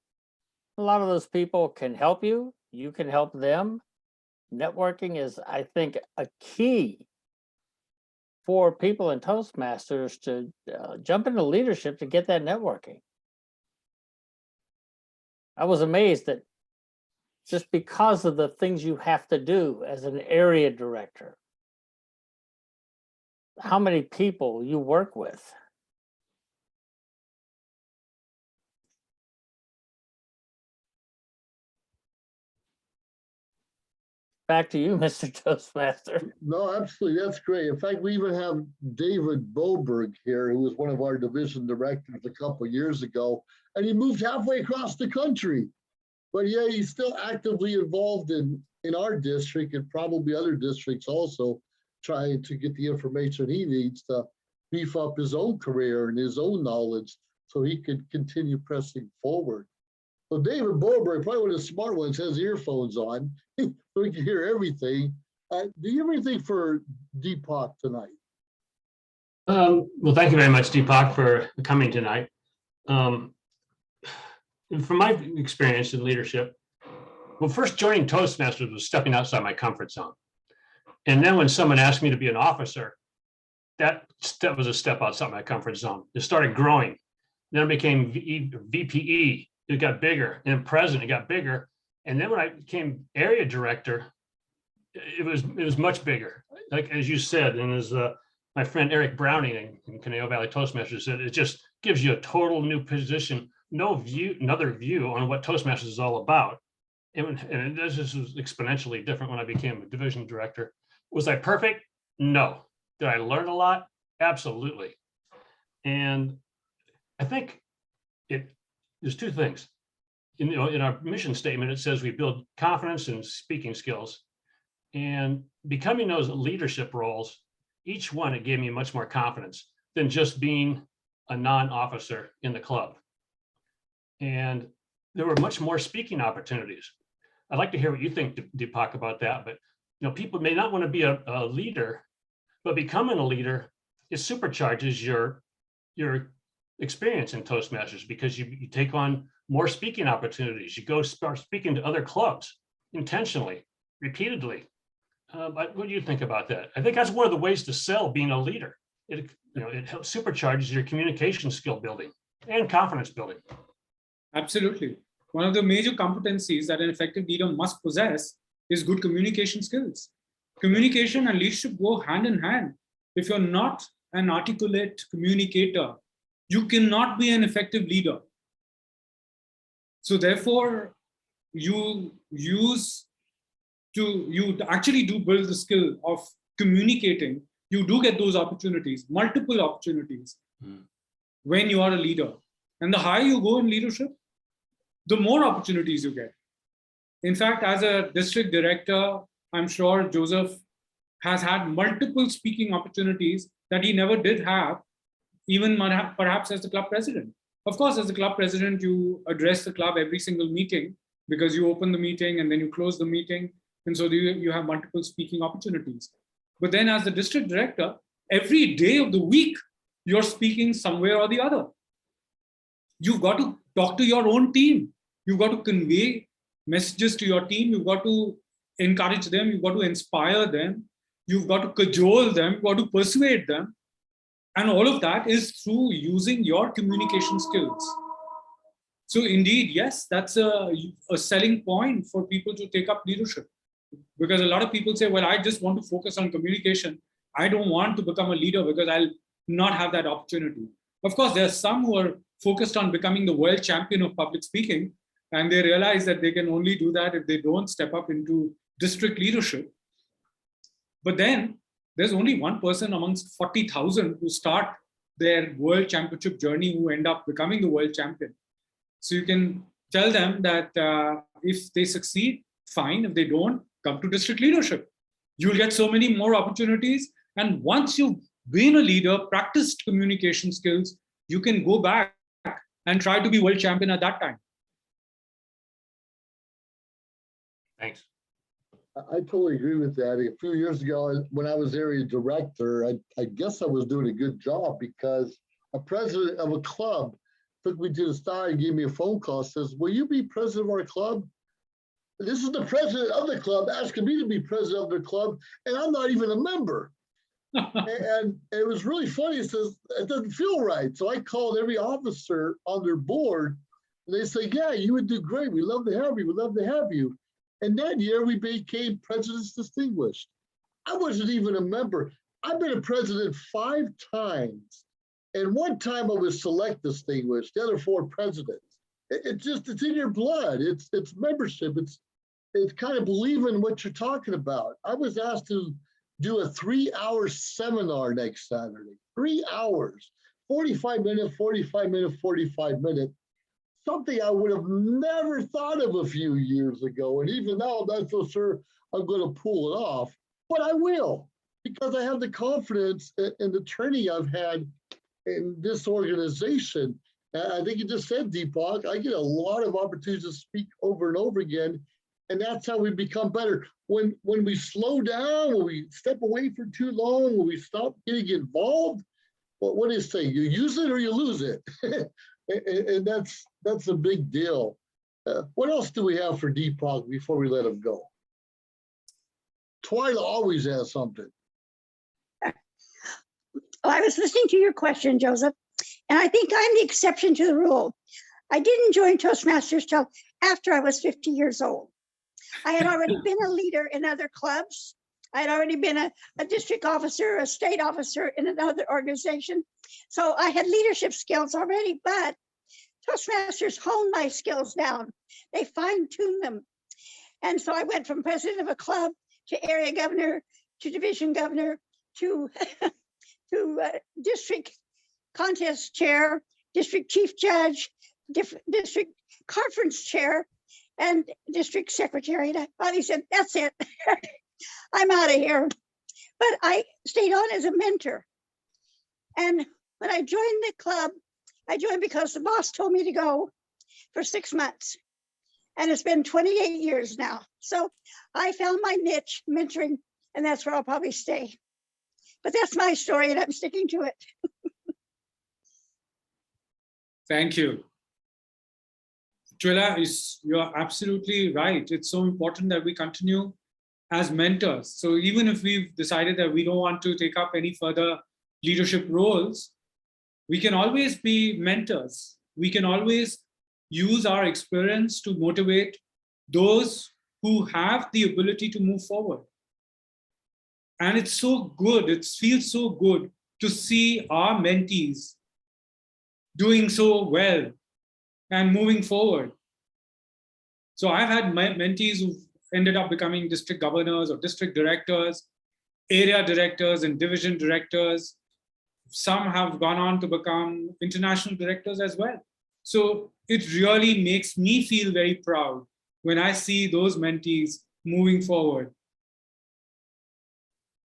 A lot of those people can help you. You can help them. Networking is, I think, a key for people in Toastmasters to jump into leadership to get that networking. I was amazed that just because of the things you have to do as an area director, how many people you work with. Back to you, Mr. Toastmaster. No, absolutely. That's great. In fact, we even have David Boberg here, who was one of our division directors a couple of years ago, and he moved halfway across the country. But yeah, he's still actively involved in our district and probably other districts also, trying to get the information he needs to beef up his own career and his own knowledge so he could continue pressing forward. So David Boberg, probably one of the smart ones, has earphones on, so he can hear everything. Do you have anything for Deepak tonight? Well, thank you very much, Deepak, for coming tonight. From my experience in leadership, well, first joining Toastmasters was stepping outside my comfort zone. And then when someone asked me to be an officer, that was a step outside my comfort zone. It started growing. Then it became VPE. It got bigger. And then president, it got bigger. And then when I became area director, it was much bigger. Like as you said, and as my friend Eric Browning in Conejo Valley Toastmasters said, it just gives you a total new position, another view on what Toastmasters is all about. And it just was exponentially different when I became a division director. Was I perfect? No. Did I learn a lot? Absolutely. And I think there's two things. In our mission statement, it says we build confidence and speaking skills. And becoming those leadership roles, each one, it gave me much more confidence than just being a non-officer in the club. And there were much more speaking opportunities. I'd like to hear what you think, Deepak, about that. But people may not want to be a leader, but becoming a leader, it supercharges your experience in Toastmasters because you take on more speaking opportunities. You go start speaking to other clubs intentionally, repeatedly. What do you think about that? I think that's one of the ways to sell being a leader. It helps supercharges your communication skill building and confidence building. Absolutely. One of the major competencies that an effective leader must possess is good communication skills. Communication and leadership go hand in hand. If you're not an articulate communicator, you cannot be an effective leader. So therefore, you actually do build the skill of communicating. You do get those opportunities, multiple opportunities, when you are a leader. And the higher you go in leadership, the more opportunities you get. In fact, as a district director, I'm sure Joseph has had multiple speaking opportunities that he never did have, even perhaps as the club president. Of course, as the club president, you address the club every single meeting because you open the meeting and then you close the meeting. And so you have multiple speaking opportunities. But then as the district director, every day of the week, you're speaking somewhere or the other. You've got to talk to your own team. You've got to convey messages to your team. You've got to encourage them. You've got to inspire them. You've got to cajole them. You've got to persuade them. And all of that is through using your communication skills. So indeed, yes, that's a selling point for people to take up leadership. Because a lot of people say, well, I just want to focus on communication. I don't want to become a leader because I'll not have that opportunity. Of course, there are some who are focused on becoming the world champion of public speaking, and they realize that they can only do that if they don't step up into district leadership. But then there's only one person amongst 40,000 who start their world championship journey who end up becoming the world champion. So you can tell them that if they succeed, fine. If they don't, come to district leadership. You'll get so many more opportunities. And once you've been a leader, practiced communication skills, you can go back and try to be world champion at that time. Thanks. I totally agree with that. A few years ago, when I was area director, I guess I was doing a good job because a president of a club took me to the side and gave me a phone call, says, will you be president of our club? This is the president of the club asking me to be president of the club, and I'm not even a member. And it was really funny. It says, it doesn't feel right. So I called every officer on their board, and they say, yeah, you would do great. We love to have you. We'd love to have you. And that year we became President's Distinguished. I wasn't even a member. I've been a president 5 times. And one time I was select distinguished, the other 4 presidents. It's in your blood. It's membership. It's kind of believing what you're talking about. I was asked to do a 3-hour seminar next Saturday. 3 hours, 45 minutes, 45 minutes, 45 minutes. Something I would have never thought of a few years ago. And even now, I'm not so sure I'm going to pull it off, but I will, because I have the confidence in the training I've had in this organization. I think you just said, Deepak, I get a lot of opportunities to speak over and over again. And that's how we become better. When we slow down, when we step away for too long, when we stop getting involved, what do you say? You use it or you lose it. And that's a big deal. What else do we have for Deepak before we let him go? Twyla always has something. Well, I was listening to your question, Joseph, and I think I'm the exception to the rule. I didn't join Toastmasters till after I was 50 years old. I had already been a leader in other clubs. I had already been a district officer, a state officer in another organization. So I had leadership skills already, but Toastmasters honed my skills down. They fine-tuned them. And so I went from president of a club to area governor, to division governor, to district contest chair, district chief judge, district conference chair, and district secretary. And I finally said, that's it. I'm out of here. But I stayed on as a mentor. And when I joined the club, I joined because the boss told me to go for 6 months. And it's been 28 years now. So I found my niche, mentoring, and that's where I'll probably stay. But that's my story, and I'm sticking to it. Thank you. Twyla, you're absolutely right. It's so important that we continue as mentors. So even if we've decided that we don't want to take up any further leadership roles, we can always be mentors. We can always use our experience to motivate those who have the ability to move forward. And it's so good, it feels so good to see our mentees doing so well and moving forward. So I've had mentees who've ended up becoming district governors or district directors, area directors and division directors. Some have gone on to become international directors as well. So it really makes me feel very proud when I see those mentees moving forward.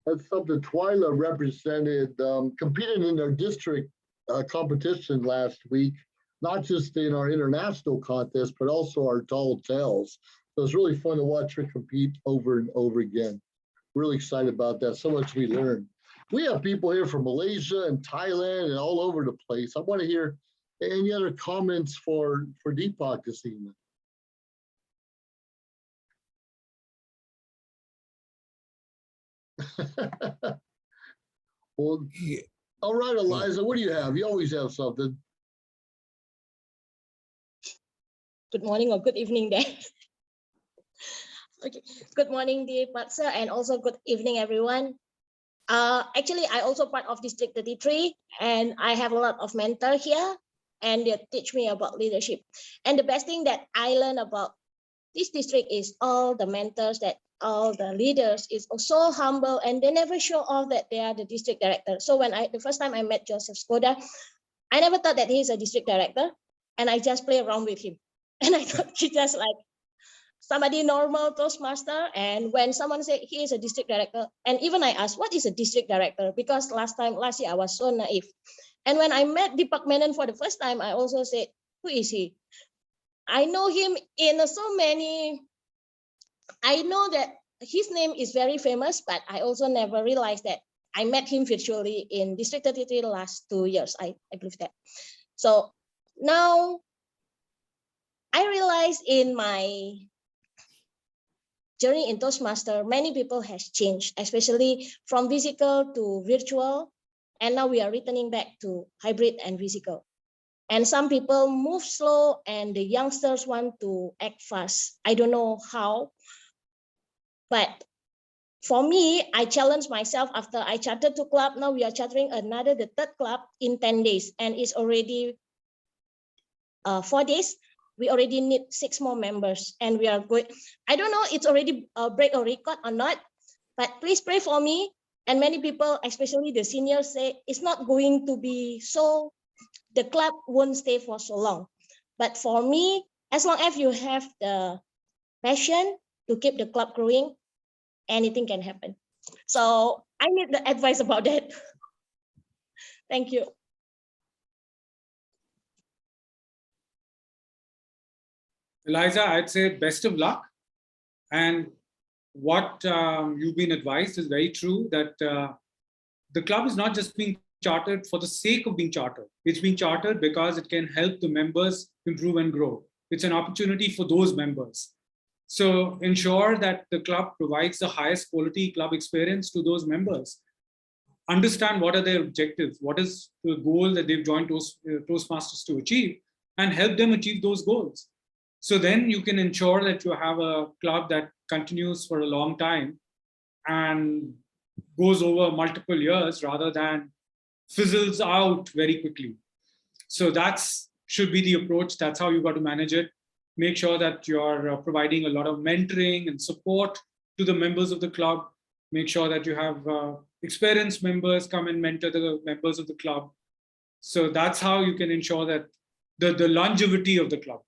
That's something Twyla represented, competing in our district competition last week, not just in our international contest, but also our tall tales. So it's really fun to watch her compete over and over again. Really excited about that. So much we learned. We have people here from Malaysia and Thailand and all over the place. I want to hear any other comments for Deepak this evening. Well, all right, Eliza, what do you have? You always have something. Good morning or good evening there. Okay. Good morning, Deepak sir, and also good evening, everyone. Actually, I also part of District 33, and I have a lot of mentors here, and they teach me about leadership. And the best thing that I learned about this district is all the mentors, that all the leaders is so humble, and they never show off that they are the district director. So when the first time I met Joseph Skoda, I never thought that he's a district director, and I just play around with him. And I thought he just like somebody normal Toastmaster. And when someone said he is a district director, and even I asked, what is a district director? Because last year I was so naive. And when I met Deepak Menon for the first time, I also said, who is he? I know him in so many, I know that his name is very famous, but I also never realized that I met him virtually in District 33 the last 2 years. I believe that. So now I realize in my journey in Toastmaster, many people has changed, especially from physical to virtual. And now we are returning back to hybrid and physical. And some people move slow and the youngsters want to act fast. I don't know how, but for me, I challenged myself after I chartered 2 clubs. Now we are chartering the 3rd club in 10 days, and it's already 4 days. We already need 6 more members, and we are going. I don't know it's already break a record or not, but please pray for me. And many people, especially the seniors, say it's not going to be so. The club won't stay for so long. But for me, as long as you have the passion to keep the club growing, anything can happen. So I need the advice about that. Thank you. Eliza, I'd say best of luck. And what you've been advised is very true, that the club is not just being chartered for the sake of being chartered. It's being chartered because it can help the members improve and grow. It's an opportunity for those members. So ensure that the club provides the highest quality club experience to those members. Understand what are their objectives, what is the goal that they've joined Toastmasters to achieve, and help them achieve those goals. So then you can ensure that you have a club that continues for a long time and goes over multiple years rather than fizzles out very quickly. So that's should be the approach. That's how you got to manage it. Make sure that you're providing a lot of mentoring and support to the members of the club. Make sure that you have experienced members come and mentor the members of the club. So that's how you can ensure that the longevity of the club.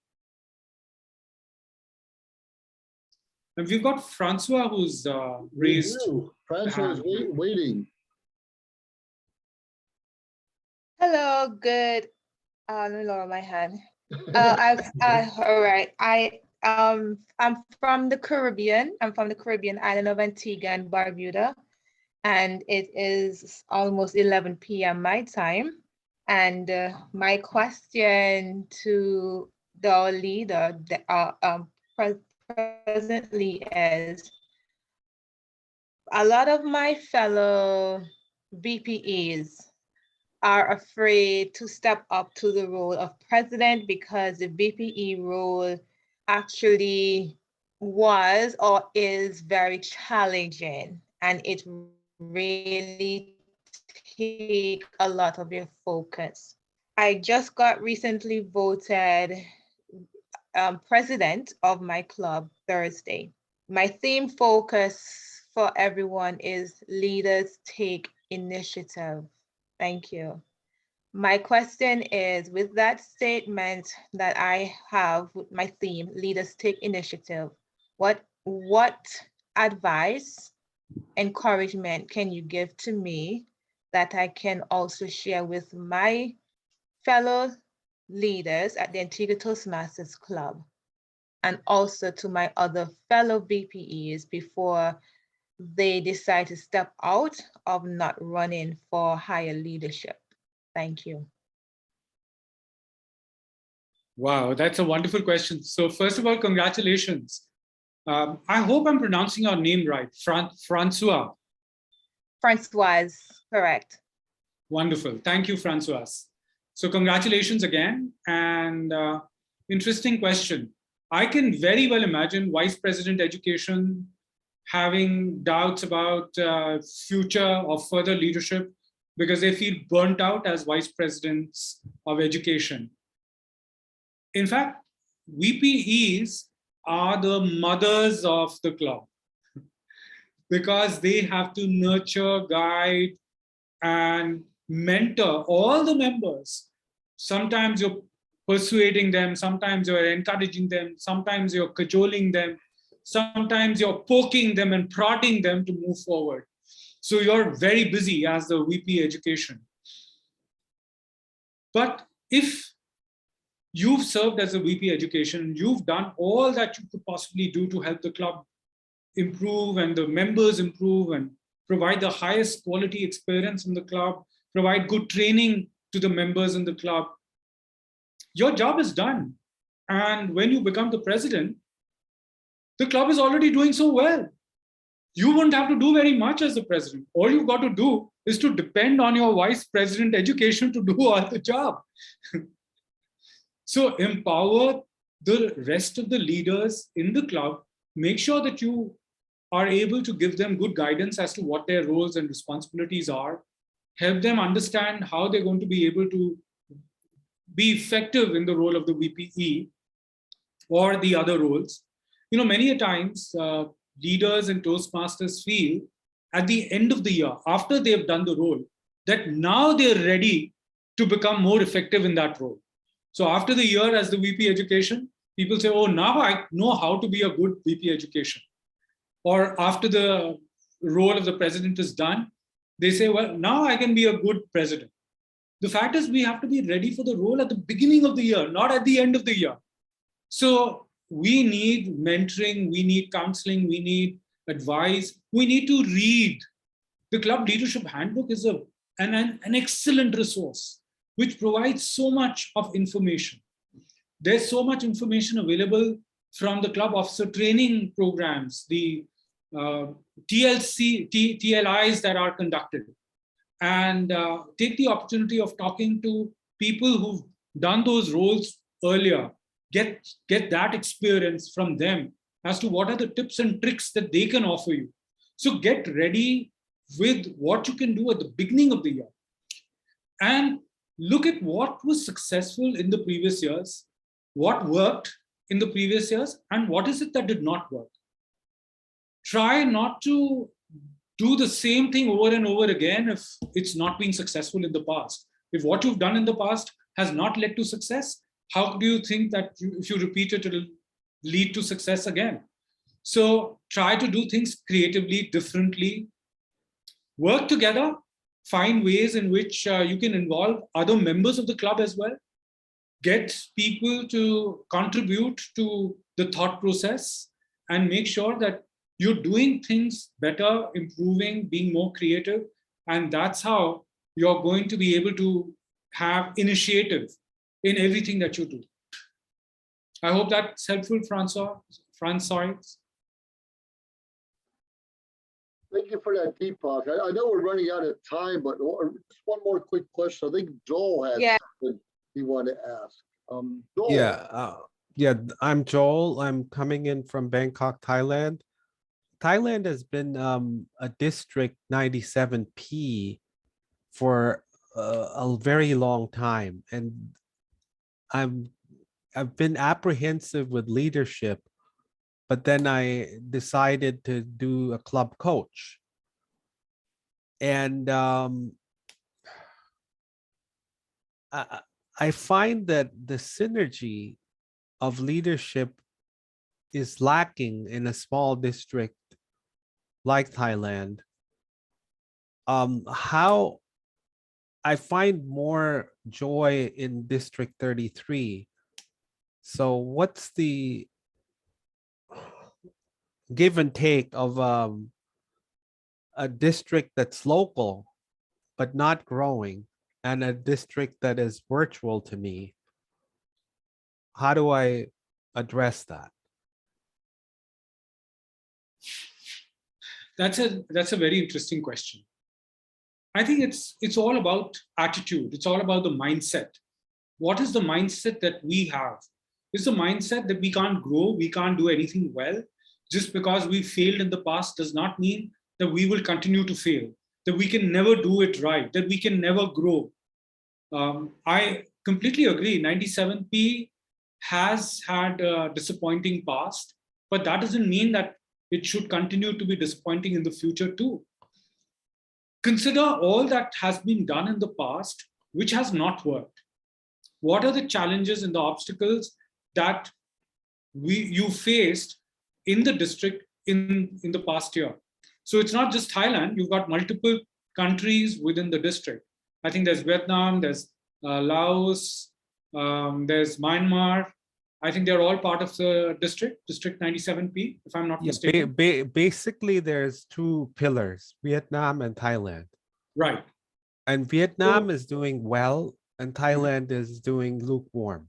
And we've got Francois who's raised. Francois is waiting. Hello, good. Let me lower my hand. All right. I'm from the Caribbean. I'm from the Caribbean island of Antigua and Barbuda, and it is almost 11 p.m. my time. And my question to the leader, presently, is a lot of my fellow VPEs are afraid to step up to the role of president because the VPE role actually was or is very challenging, and it really takes a lot of your focus. I just got recently voted president of my club Thursday. My theme focus for everyone is leaders take initiative. Thank you. My question is, with that statement that I have with my theme, leaders take initiative, what advice, encouragement can you give to me that I can also share with my fellow leaders at the Antigua Toastmasters Club, and also to my other fellow VPEs before they decide to step out of not running for higher leadership? Thank you. Wow, that's a wonderful question. So first of all, congratulations. I hope I'm pronouncing your name right, Francois. Francois, correct. Wonderful. Thank you, Francois. So congratulations again. And interesting question. I can very well imagine Vice President Education having doubts about future or further leadership because they feel burnt out as Vice Presidents of Education. In fact, VPEs are the mothers of the club because they have to nurture, guide, and mentor all the members. Sometimes your persuading them, sometimes you're encouraging them, sometimes you're cajoling them, sometimes you're poking them and prodding them to move forward. So you're very busy as the VP Education. But if you've served as a VP Education, you've done all that you could possibly do to help the club improve and the members improve and provide the highest quality experience in the club, provide good training to the members in the club, your job is done. And when you become the president, the club is already doing so well. You won't have to do very much as the president. All you've got to do is to depend on your vice president education to do all the job. So empower the rest of the leaders in the club, make sure that you are able to give them good guidance as to what their roles and responsibilities are, help them understand how they're going to be able to be effective in the role of the VPE or the other roles. You know, many a times leaders and Toastmasters feel at the end of the year, after they've done the role, that now they're ready to become more effective in that role. So after the year as the VP Education, people say, oh, now I know how to be a good VP Education. Or after the role of the president is done, they say, well, now I can be a good president. The fact is we have to be ready for the role at the beginning of the year, not at the end of the year. So we need mentoring, we need counseling, we need advice, we need to read. The Club Leadership Handbook is an excellent resource which provides so much of information. There's so much information available from the club officer training programs, the TLIs that are conducted, and take the opportunity of talking to people who've done those roles earlier, get that experience from them as to what are the tips and tricks that they can offer you. So get ready with what you can do at the beginning of the year and look at what was successful in the previous years, what worked in the previous years, and what is it that did not work. Try not to do the same thing over and over again if it's not been successful in the past. If what you've done in the past has not led to success, how do you think that if you repeat it, it'll lead to success again? So try to do things creatively, differently, work together, find ways in which you can involve other members of the club as well, get people to contribute to the thought process and make sure that you're doing things better, improving, being more creative. And that's how you're going to be able to have initiative in everything that you do. I hope that's helpful, Francois. Thank you for that, Deepak. I know we're running out of time, but just one more quick question. I think Joel has something he wanted to ask. Joel. Yeah, I'm Joel. I'm coming in from Bangkok, Thailand. Thailand has been a District 97P for a very long time, and I've been apprehensive with leadership, but then I decided to do a club coach. And I find that the synergy of leadership is lacking in a small district like Thailand. How I find more joy in District 33. So what's the give and take of a district that's local but not growing and a district that is virtual to me? How do I address that? That's a very interesting question. I think it's all about attitude. It's all about the mindset. What is the mindset that we have? It's the mindset that we can't grow, we can't do anything well. Just because we failed in the past does not mean that we will continue to fail, that we can never do it right, that we can never grow. I completely agree. 97P has had a disappointing past, but that doesn't mean that it should continue to be disappointing in the future too. Consider all that has been done in the past, which has not worked. what are the challenges and the obstacles that you faced in the district in the past year. So it's not just Thailand, you've got multiple countries within the district. I think there's Vietnam, there's Laos, there's Myanmar. I think they're all part of the district 97P, if I'm not Yeah, mistaken. basically, there's two pillars, Vietnam and Thailand. Right. And Vietnam is doing well, and Thailand is doing lukewarm.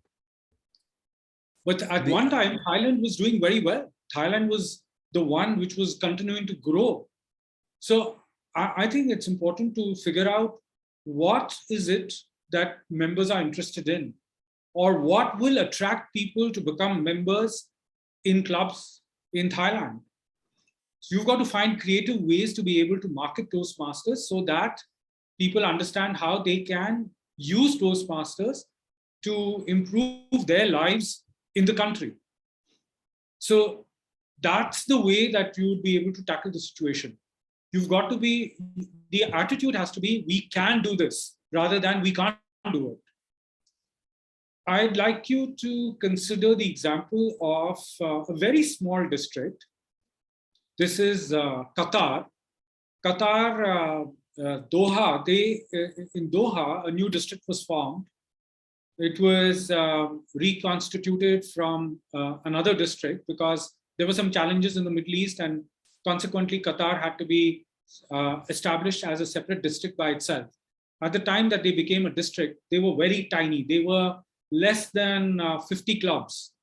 But at one time, Thailand was doing very well. Thailand was the one which was continuing to grow. So I think it's important to figure out what is it that members are interested in, or what will attract people to become members in clubs in Thailand. So you've got to find creative ways to be able to market Toastmasters so that people understand how they can use Toastmasters to improve their lives in the country. So that's the way that you would be able to tackle the situation. You've got to be, the attitude has to be, we can do this, rather than we can't do it. I'd like you to consider the example of a very small district. This is Qatar. Qatar, Doha, in Doha, a new district was formed. It was reconstituted from another district because there were some challenges in the Middle East, and consequently Qatar had to be established as a separate district by itself. At the time that they became a district, they were very tiny. They were less than 50 clubs.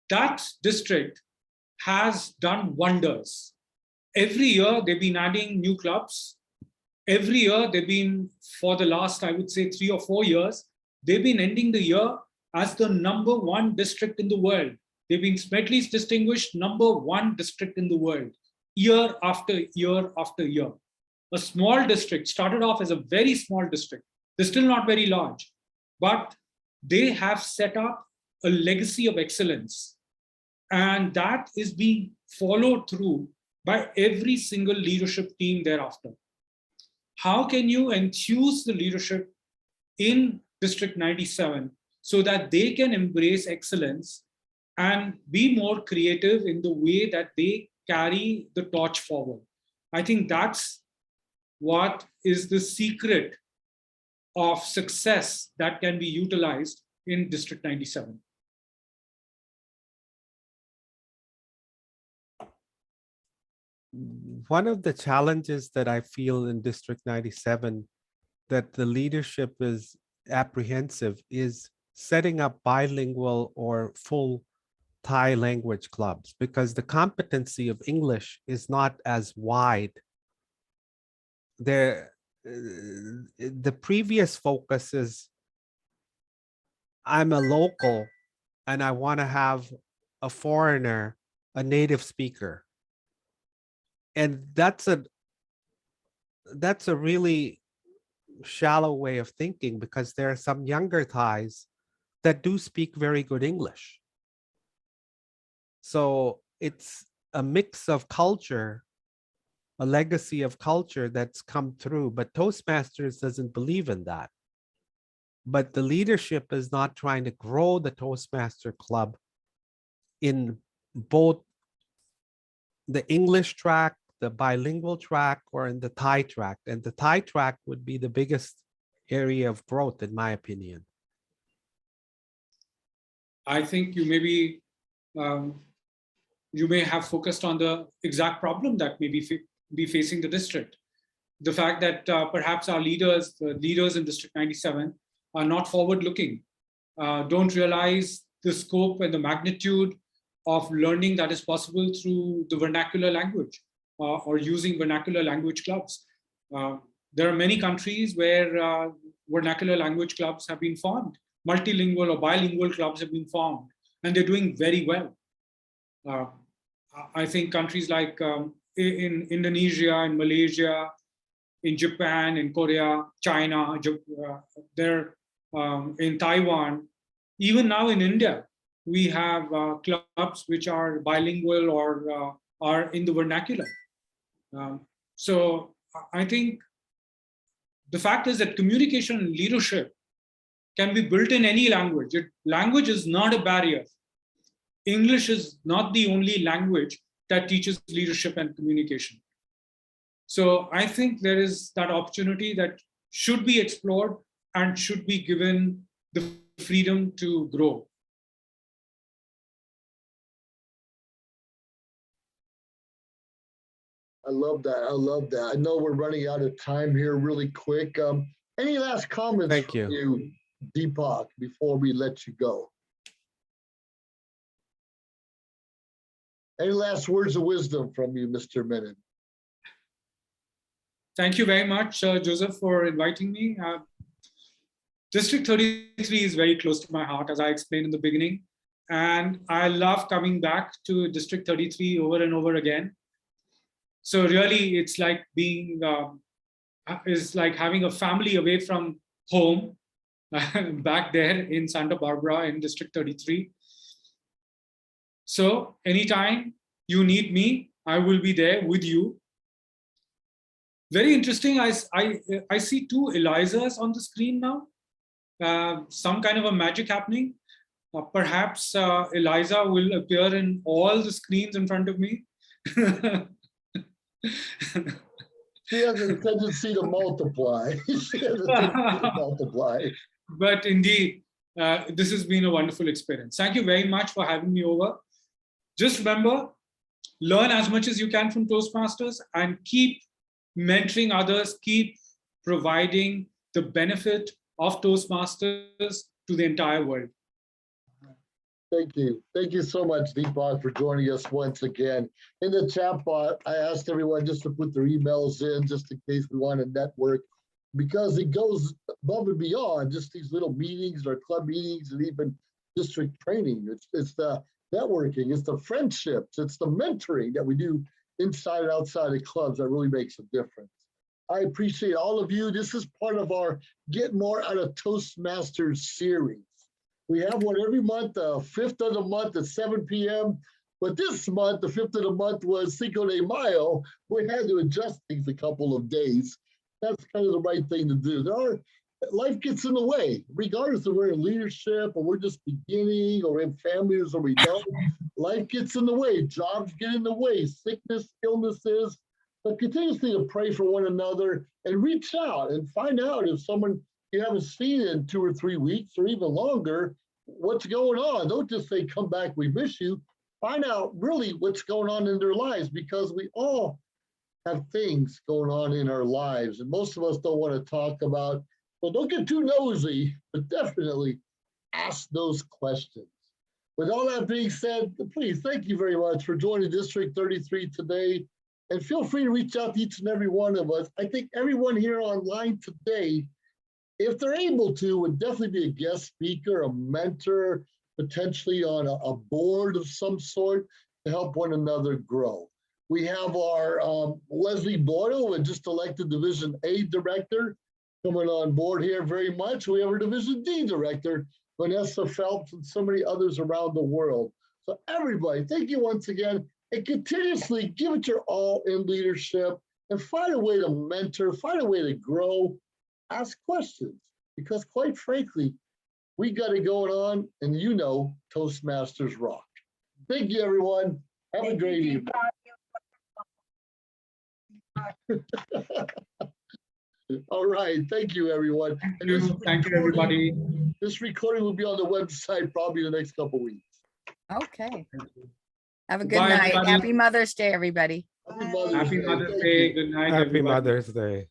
That district has done wonders. Every year they've been adding new clubs. Every year they've been, for the last, I would say 3 or 4 years, they've been ending the year as the #1 district in the world. They've been at least distinguished #1 district in the world, year after year after year. A small district started off as a very small district. They're still not very large, but they have set up a legacy of excellence. And that is being followed through by every single leadership team thereafter. How can you enthuse the leadership in District 97 so that they can embrace excellence and be more creative in the way that they carry the torch forward? I think that's what is the secret of success that can be utilized in District 97. One of the challenges that I feel in District 97 that the leadership is apprehensive is setting up bilingual or full Thai language clubs, because the competency of English is not as wide. The previous focus is, I'm a local and I want to have a foreigner, a native speaker. And that's a really shallow way of thinking, because there are some younger Thais that do speak very good English. So it's a mix of culture, a legacy of culture that's come through, but Toastmasters doesn't believe in that. But the leadership is not trying to grow the Toastmaster Club in both the English track, the bilingual track, or in the Thai track. And the Thai track would be the biggest area of growth, in my opinion. I think you may have focused on the exact problem that may be facing the district. The fact that perhaps our leaders, the leaders in District 97, are not forward-looking, don't realize the scope and the magnitude of learning that is possible through the vernacular language or using vernacular language clubs. There are many countries where vernacular language clubs have been formed. Multilingual or bilingual clubs have been formed, and they're doing very well. I think countries like in Indonesia, in Malaysia, in Japan, in Korea, China, they're in Taiwan, even now in India, we have clubs which are bilingual or are in the vernacular. So I think the fact is that communication and leadership can be built in any language. Language is not a barrier. English is not the only language that teaches leadership and communication. So I think there is that opportunity that should be explored and should be given the freedom to grow. I love that. I love that. I know we're running out of time here really quick. Any last comments Thank from you. you, Deepak, before we let you go? Any last words of wisdom from you, Mr. Menon? Thank you very much, Joseph, for inviting me. District 33 is very close to my heart, as I explained in the beginning. And I love coming back to District 33 over and over again. So really, it's like being, is like having a family away from home back there in Santa Barbara in District 33. So anytime you need me, I will be there with you. Very interesting, I see two Elizas on the screen now. Some kind of a magic happening. Perhaps Eliza will appear in all the screens in front of me. She has a tendency to multiply. She has a tendency to multiply. But indeed, this has been a wonderful experience. Thank you very much for having me over. Just remember, learn as much as you can from Toastmasters and keep mentoring others, keep providing the benefit of Toastmasters to the entire world. Thank you. Thank you so much, Deepak, for joining us once again. In the chat bot, I asked everyone just to put their emails in just in case we want to network, because it goes above and beyond just these little meetings or club meetings and even district training. It's the networking, it's the friendships, it's the mentoring that we do inside and outside of clubs that really makes a difference. I appreciate all of you. This is part of our Get More Out of Toastmasters series. We have one every month, the 5th of the month at 7 p.m. But this month, the 5th of the month was Cinco de Mayo. We had to adjust things a couple of days. That's kind of the right thing to do. Life gets in the way, regardless of we're in leadership or we're just beginning or in families or we don't. Life gets in the way. Jobs get in the way. Sickness, illnesses. But continuously to pray for one another and reach out and find out if someone you haven't seen in 2 or 3 weeks or even longer, what's going on. Don't just say, come back, we miss you. Find out really what's going on in their lives, because we all have things going on in our lives. And most of us don't want to talk about, well, don't get too nosy, but definitely ask those questions. With all that being said, please, thank you very much for joining District 33 today. And feel free to reach out to each and every one of us. I think everyone here online today, if they're able to, would definitely be a guest speaker, a mentor, potentially on a board of some sort to help one another grow. We have our Leslie Boyle, just elected Division A director, coming on board here very much. We have our Division D director, Vanessa Phelps, and so many others around the world. So everybody, thank you once again, and continuously give it your all in leadership and find a way to mentor, find a way to grow, ask questions, because quite frankly, we got it going on, and you know, Toastmasters rock. Thank you, everyone. Have a great evening. All right, thank you, everyone. Thank you, everybody. This recording will be on the website probably the next couple of weeks. Okay. Have a good Bye, night. everybody. Happy Mother's Day, everybody. Happy Mother's Happy Day. Mother's Thank Day. you. Good night, Happy everybody. Mother's Day.